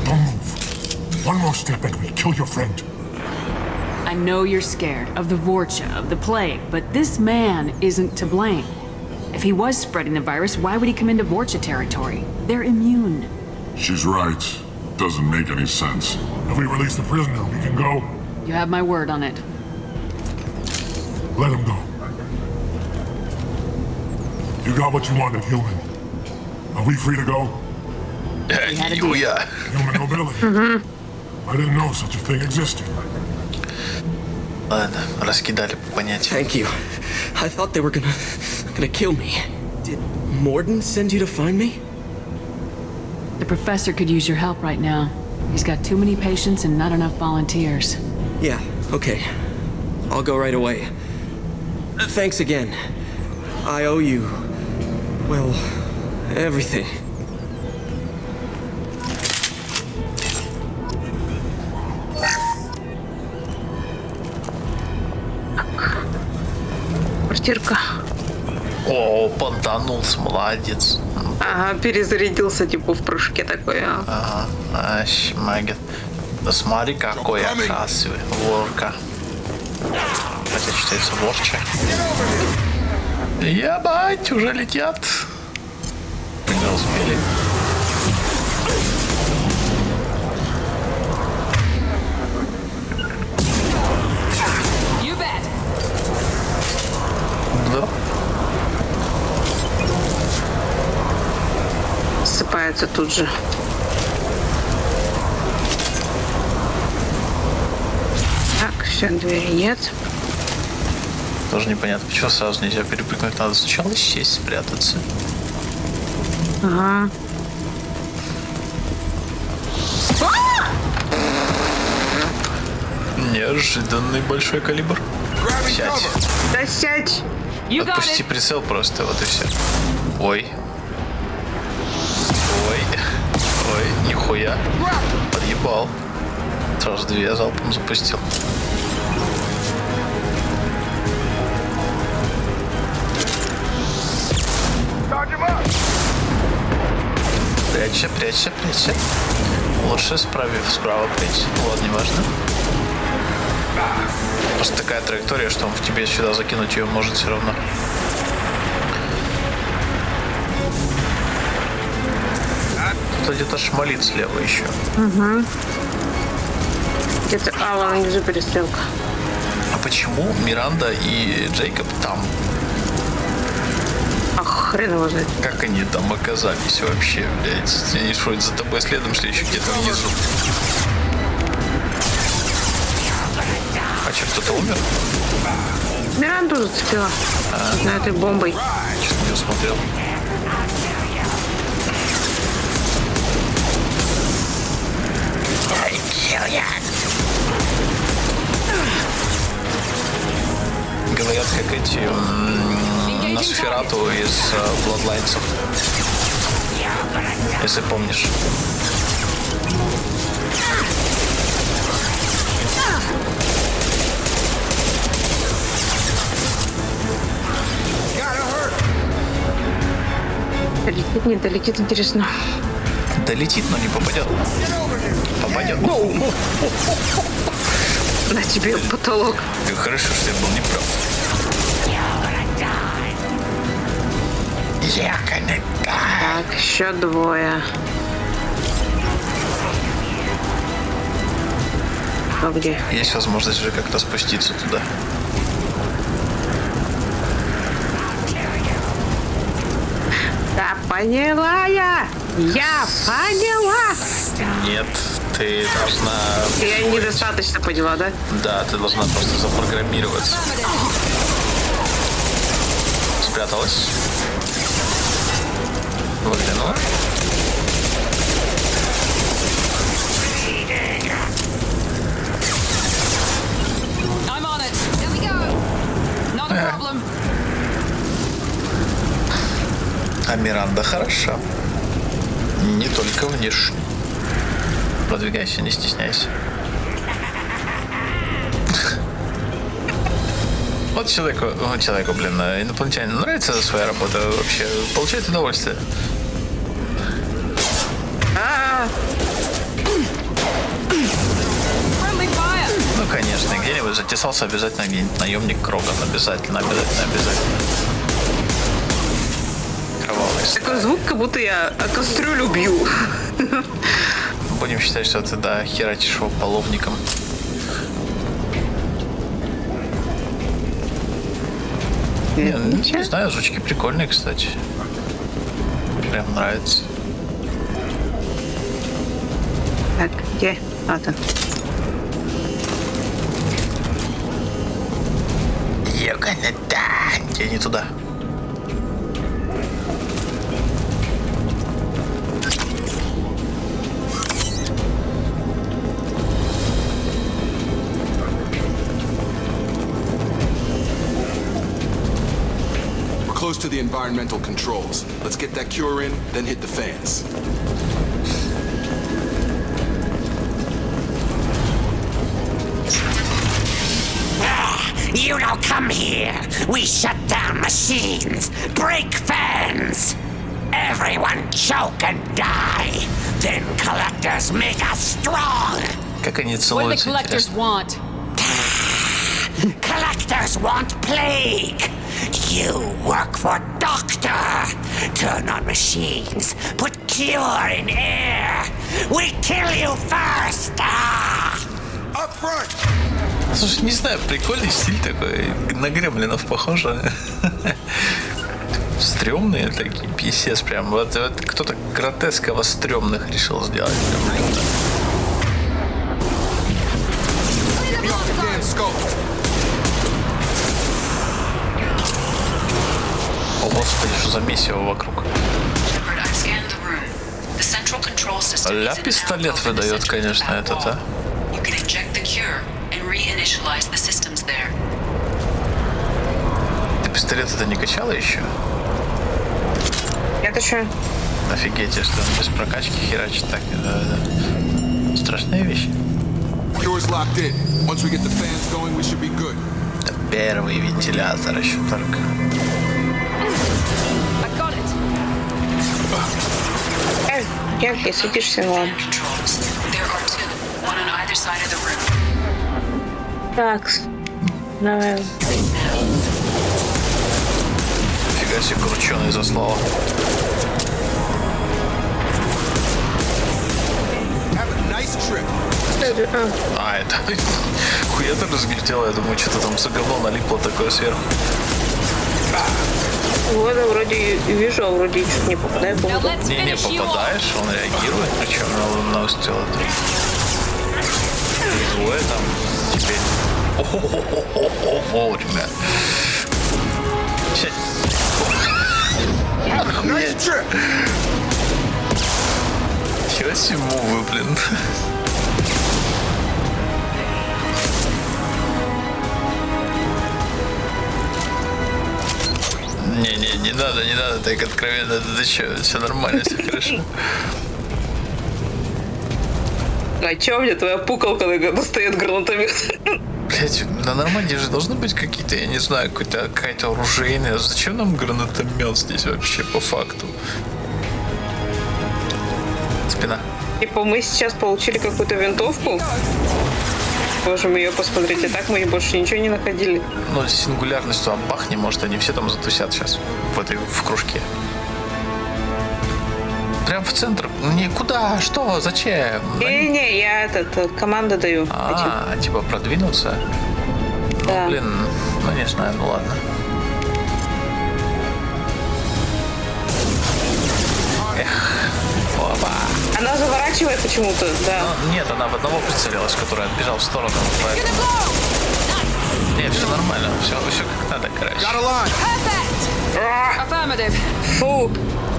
Don't move. One more step and we'll kill your friend. I know you're scared of the Vorcha, of the plague, but this man isn't to blame. If he was spreading the virus, why would he come into Vorcha territory? They're immune. She's right. Doesn't make any sense. If we release the prisoner, we can go. You have my word on it. Let him go. You got what you wanted, human. Are we free to go? Human mobility. I didn't know such a thing existed. Ладно, раскидали по понятиям. Thank you. I thought they were gonna kill me. Did Morden send you to find me? The professor could use your help right now. He's got too many patients and not enough volunteers. Yeah, okay. I'll go right away. Thanks again. I owe you, well, everything. Квартирка. О, понтанулся, молодец. Ага, перезарядился, типа в прыжке такой. Ага, магит. Да смотри, какой я красивый. Ворка. Хотя читается ворча. Ебать, уже летят. Не успели. Да. Ссыпается тут же. Так, все, двери нет. Тоже непонятно, почему сразу нельзя перепрыгнуть. Надо сначала сесть, спрятаться. Ага. Неожиданный большой калибр. Сядь. Да сядь. Отпусти прицел просто, вот и все. Ой. Ой. Ой, нихуя. Подъебал. Сразу две залпом запустил. Прячься, прячься, прячься. Лучше справа прячься. Ладно, не важно. Просто такая траектория, что он в тебе сюда закинуть ее может все равно. Тут где-то шмалит слева еще. Угу. Где-то ладно, ниже перестрелка. А почему Миранда и Джейкоб там? Ах, хрен его знает. Как они там оказались вообще, блядь? Они шли за тобой следом, шли еще где-то внизу. А что, кто-то умер? Миранду зацепила. На этой бомбой. Что-то не усмотрел. Говорят, как эти Носферату из Bloodlines. Если помнишь. Долетит, не долетит, интересно. Долетит, но не попадет. Попадет. На тебе потолок. Хорошо, что я был неправ. Так, еще двое. А где? Есть возможность же как-то спуститься туда. Да, поняла я! Я поняла! Нет, ты должна... Я недостаточно поняла, да? Да, ты должна просто запрограммироваться. Спряталась. Выглянула. А Миранда хороша. Не только внешне. Продвигайся, не стесняйся. Вот человеку, блин, инопланетянину нравится своя работа вообще, получает удовольствие. Ну, конечно, где-нибудь затесался обязательно где-нибудь наёмник Кроган. Обязательно. Такой звук, как будто я кастрюлю бью. Будем считать, что ты, да, херачишь его половником. Не знаю, звучки прикольные, кстати. Прям нравится. Так, где? А, там. Я не туда. Close to the environmental controls. Let's get that cure in, then hit the fans. You don't come here. We shut down machines, break fans. Everyone choke and die. Then collectors make us strong. Как они What do the целуются, collectors интересно. want? Collectors want plague. You work for Doctor. Turn on machines. Put cure in air. We kill you first. Up front. Слушай, не знаю, прикольный стиль такой. На гремлинов похоже. Стрёмные такие, писец прям. Вот кто-то гротесково стрёмных решил сделать. О, господи, что за месиво вокруг. Ля пистолет выдает, конечно, этот, а. Ты пистолет это не качала еще? Это что? Офигеть, что он без прокачки херачит так. Да. Страшная вещь. Это первый вентилятор еще только. Яркий, светишься, ладно. Так, давай. Фига себе, учёный заслал. А, это хуя-то разглядела, я думаю, что-то там за говно налипло такое сверху. Вот, вроде вижу, а вроде что-то не попадаю. Не попадаешь, он реагирует, причем на выстрелы. Двое там теперь. О-хо-хо-хо-хо, вовремя. Охуеть. Чего себе мувы, блин. Не надо так откровенно, ты что, все нормально, все хорошо. А чё мне твоя пукалка достает гранатомет? Блять, на Нормандии же должны быть какие-то, я не знаю, какая-то оружейная. Зачем нам гранатомет здесь вообще по факту? Спина. Типа мы сейчас получили какую-то винтовку. Можем ее посмотреть, и так мы больше ничего не находили. Ну, сингулярностью обахни, может, они все там затусят сейчас в кружке. Прям в центр. Никуда, что, зачем? Не, я команду даю. Типа продвинуться? Да. Ну, блин, ну не знаю, ну ладно. Эх, опа. Она заворачивает почему-то, да. Но, нет, она в одного прицелилась, который отбежал в сторону. Нет, все нормально, все как надо, короче. Фу,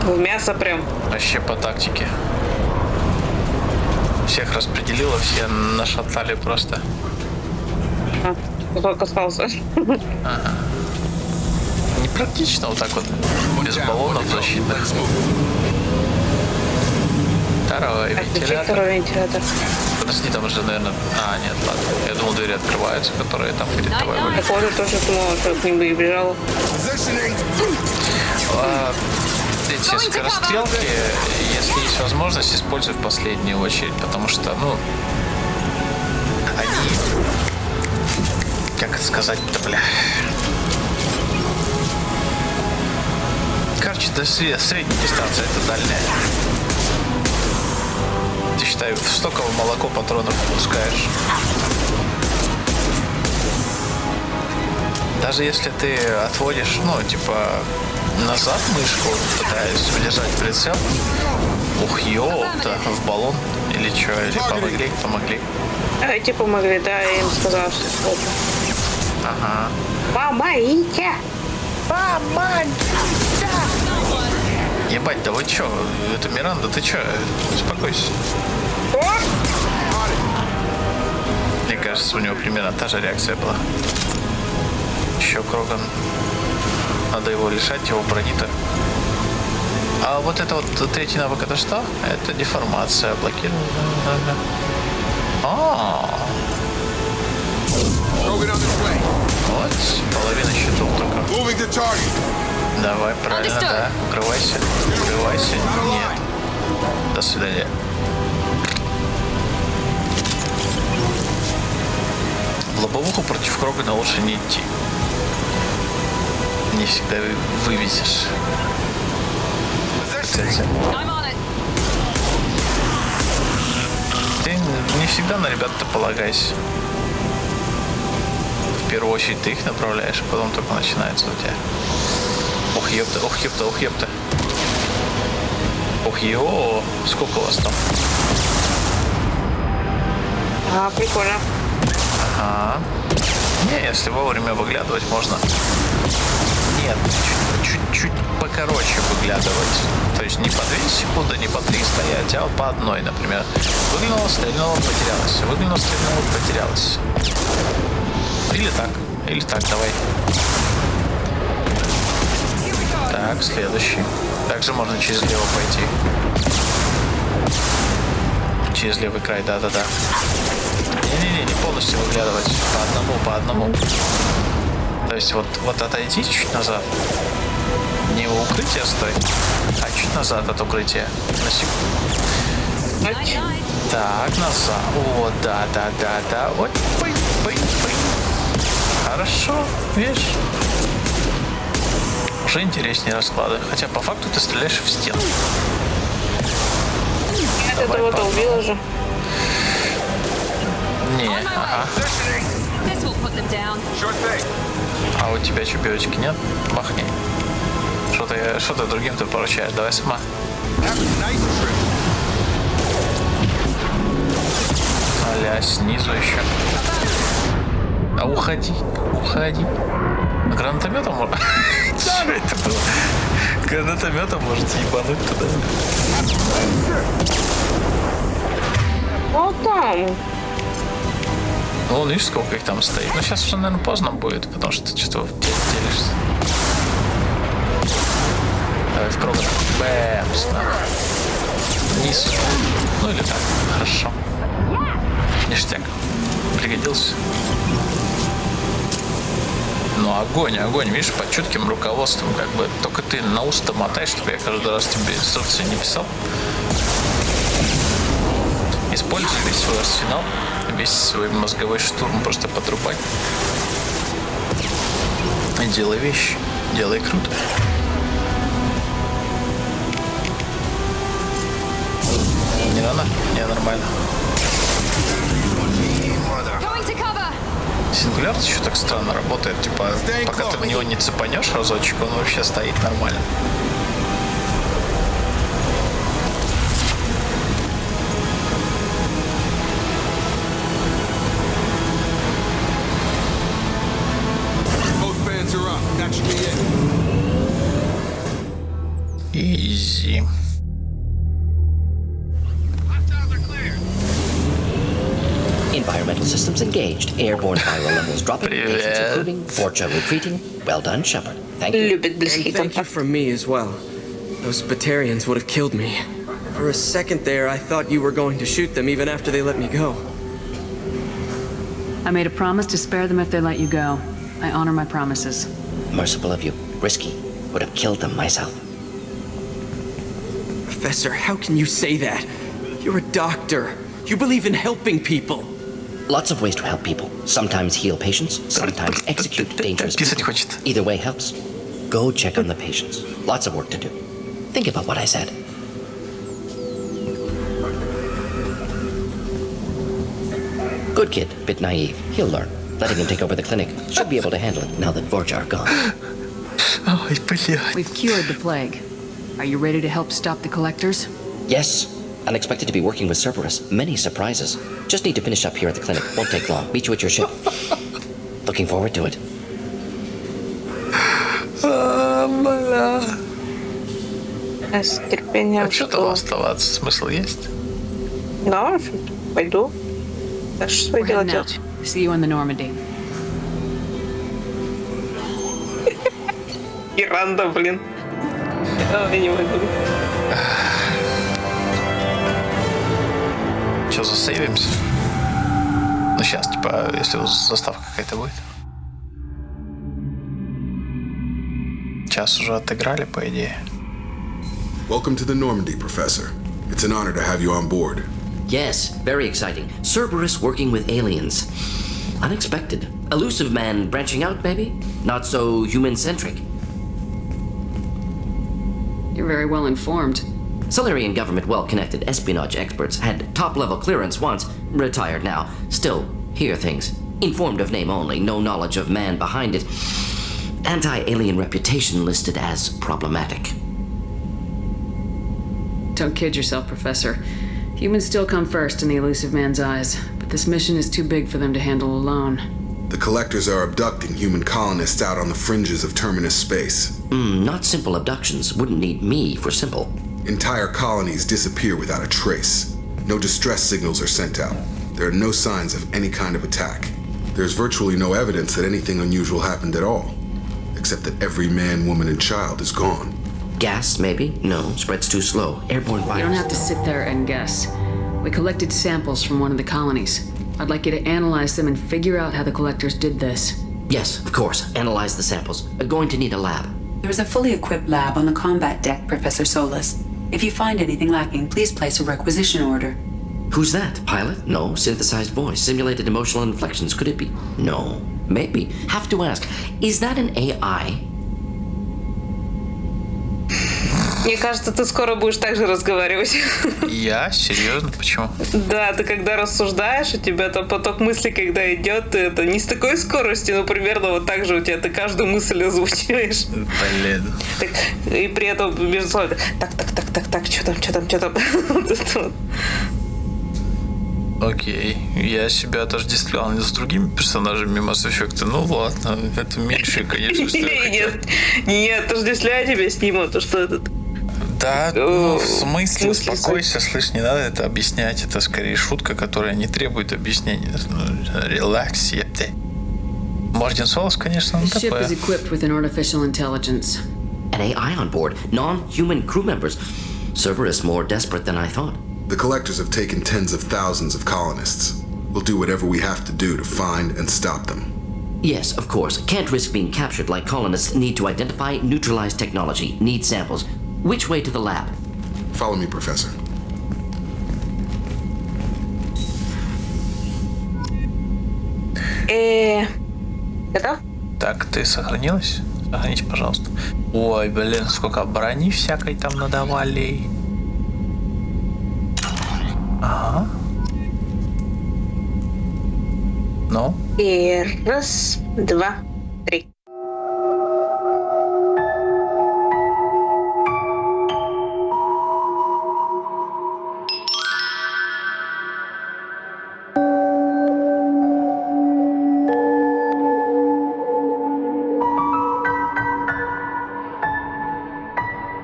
в мясо прям. Вообще по тактике. Всех распределила, все нашатали просто. Только остался. Ага. Непрактично вот так вот, без баллонов защитных. Второй вентилятор. Подожди, там уже, наверное... нет, ладно. Я думал, двери открываются, которые там перед тобой были. Похоже, тоже думала, что к ним бы и бежала. Эти скорострелки, если есть возможность, используй в последнюю очередь, потому что, они... Как это сказать-то, бля... Короче, до средней дистанции это дальняя. Ты, считай, в стоковое молоко патронов пускаешь. Даже если ты отводишь, ну, типа, назад мышку, пытаясь удержать прицел, ух, ёпта, в баллон или что, или помогли. Эти помогли, да, я им сказала, что хочу. Ага. Помогите! Помогите! Ебать, да вы чё? Это Миранда, ты чё? Успокойся. Мне кажется, у него примерно та же реакция была. Еще Кроган. Надо его лишать, его брони-то. А вот это вот третий навык, это что? Это деформация, блокирование. Вот, половина щитов только. Давай, правильно, да. Укрывайся. Нет. До свидания. В лобовуху против Крогана лучше не идти. Не всегда вывезешь. Ты не всегда на ребят-то полагайся. В первую очередь ты их направляешь, а потом только начинается у тебя. Ох, ёпта. Ох, ё, сколько у вас там? Прикольно. Ага. Не, если вовремя выглядывать можно. Нет, чуть-чуть покороче выглядывать. То есть не по 2 секунды, не по 3 стоять, а вот по одной, например. Выглянула, стрельнула, потерялась. Выглянула, стрельнула, потерялась. Или так, давай. Так, следующий. Также можно через лево пойти. Через левый край, да-да-да. Не полностью выглядывать. По одному. То есть вот отойти чуть назад. Не у укрытия стой, а чуть назад от укрытия. На секунду. Так, назад. О, да. Вот, пой. Хорошо, видишь? Уже интереснее расклады. Хотя по факту ты стреляешь в стену. Этого-то убила же. Не, ага. А у тебя что, биотики нет? Махни. Что ты другим-то поручаешь? Давай сама. Аля, снизу еще. А уходи. А гранатометом может... Что это было? Гранатометом может ебануть туда. Вот там. Ну, видишь, сколько их там стоит. Но сейчас уже, наверное, поздно будет, потому что ты что-то делишься. Давай в круг. Бэмс. Вниз. Ну или так. Хорошо. Ништяк. Пригодился. Ну, огонь. Видишь, под чутким руководством, как бы. Только ты на ус-то мотай, чтобы я каждый раз тебе инструкции не писал. Используй весь свой арсенал, весь свой мозговой штурм просто подрубай. И делай вещи. Делай круто. Не рано? Не, нормально. Сингуляр еще так странно работает. Типа, пока ты в него не цепанешь разочек, он вообще стоит нормально. Easy. Environmental systems engaged. Airborne viral levels dropping. Patients improving. Fortune retreating. Well done, Shepard. Thank you. And thank you from me as well. Those Batarians would have killed me. For a second there, I thought you were going to shoot them even after they let me go. I made a promise to spare them if they let you go. I honor my promises. Merciful of you. Risky. Would have killed them myself. Professor, how can you say that? You're a doctor. You believe in helping people. Lots of ways to help people. Sometimes heal patients, sometimes execute dangerous people. Either way helps. Go check on the patients. Lots of work to do. Think about what I said. Good kid, bit naive. He'll learn. Letting him take over the clinic. Should be able to handle it now that Vorcha are gone. We've cured the plague. Are you ready to help stop the collectors? Yes. Unexpected to be working with Cerberus. Many surprises. Just need to finish up here at the clinic. Won't take long. Meet you at your ship. Looking forward to it. А с терпением что-то оставаться смысл есть? Да, пойду. Дальше свои дела делать. See you on the Normandy. Иранда, блин. Я не могу. Че, засейвимся? Ну сейчас, типа, если заставка какая-то будет. Час уже отыграли, по идее. Welcome to the Normandy, Professor. It's an honor to have you on board. Yes, very exciting. Cerberus working with aliens. Unexpected. Elusive man branching out, maybe? Not so human-centric. You're very well informed. Salarian government well-connected espionage experts had top-level clearance once, retired now. Still, hear things. Informed of name only, no knowledge of man behind it. Anti-alien reputation listed as problematic. Don't kid yourself, Professor. Humans still come first in the elusive man's eyes, but this mission is too big for them to handle alone. The collectors are abducting human colonists out on the fringes of terminus space. Not simple abductions. Wouldn't need me for simple. Entire colonies disappear without a trace. No distress signals are sent out. There are no signs of any kind of attack. There's virtually no evidence that anything unusual happened at all, except that every man, woman, and child is gone. Gas, maybe? No, spreads too slow. Airborne virus. You don't have to sit there and guess. We collected samples from one of the colonies. I'd like you to analyze them and figure out how the collectors did this. Yes, of course. Analyze the samples. Going to need a lab. There's a fully equipped lab on the combat deck, Professor Solus. If you find anything lacking, please place a requisition order. Who's that? Pilot? No. Synthesized voice. Simulated emotional inflections. Could it be? No. Maybe. Have to ask. Is that an AI? Мне кажется, ты скоро будешь так же разговаривать. Я? Серьезно? Почему? Да, ты когда рассуждаешь, у тебя там поток мыслей, когда идет, это не с такой скоростью, но примерно вот так же у тебя ты каждую мысль озвучиваешь. Блин. Так, и при этом между словами так, что там. Вот это вот. Окей. Я себя отождествлял не с другими персонажами Mass Effect. Ну ладно, это меньше, конечно, что я хотел. Нет, отождествляю тебя с ним, то что этот... Да, ну, в смысле, успокойся, слышь, не надо это объяснять. Это скорее шутка, которая не требует объяснения. Релакс, епте. Морден Солос, конечно, The ship is equipped with an artificial intelligence. An AI on board. Non-human crew members. Cerberus more desperate than I thought. The collectors have taken tens of thousands of colonists. We'll do whatever we have to do to find and stop them. Yes, of course. Can't risk being captured like colonists need to identify, neutralize technology, need samples. Which way to the lab? Follow me, Professor. Готов? Так, ты сохранилась? Сохранись, пожалуйста. Ой, блин, сколько брони всякой там надавали. Ага. Ну? И раз, два, три.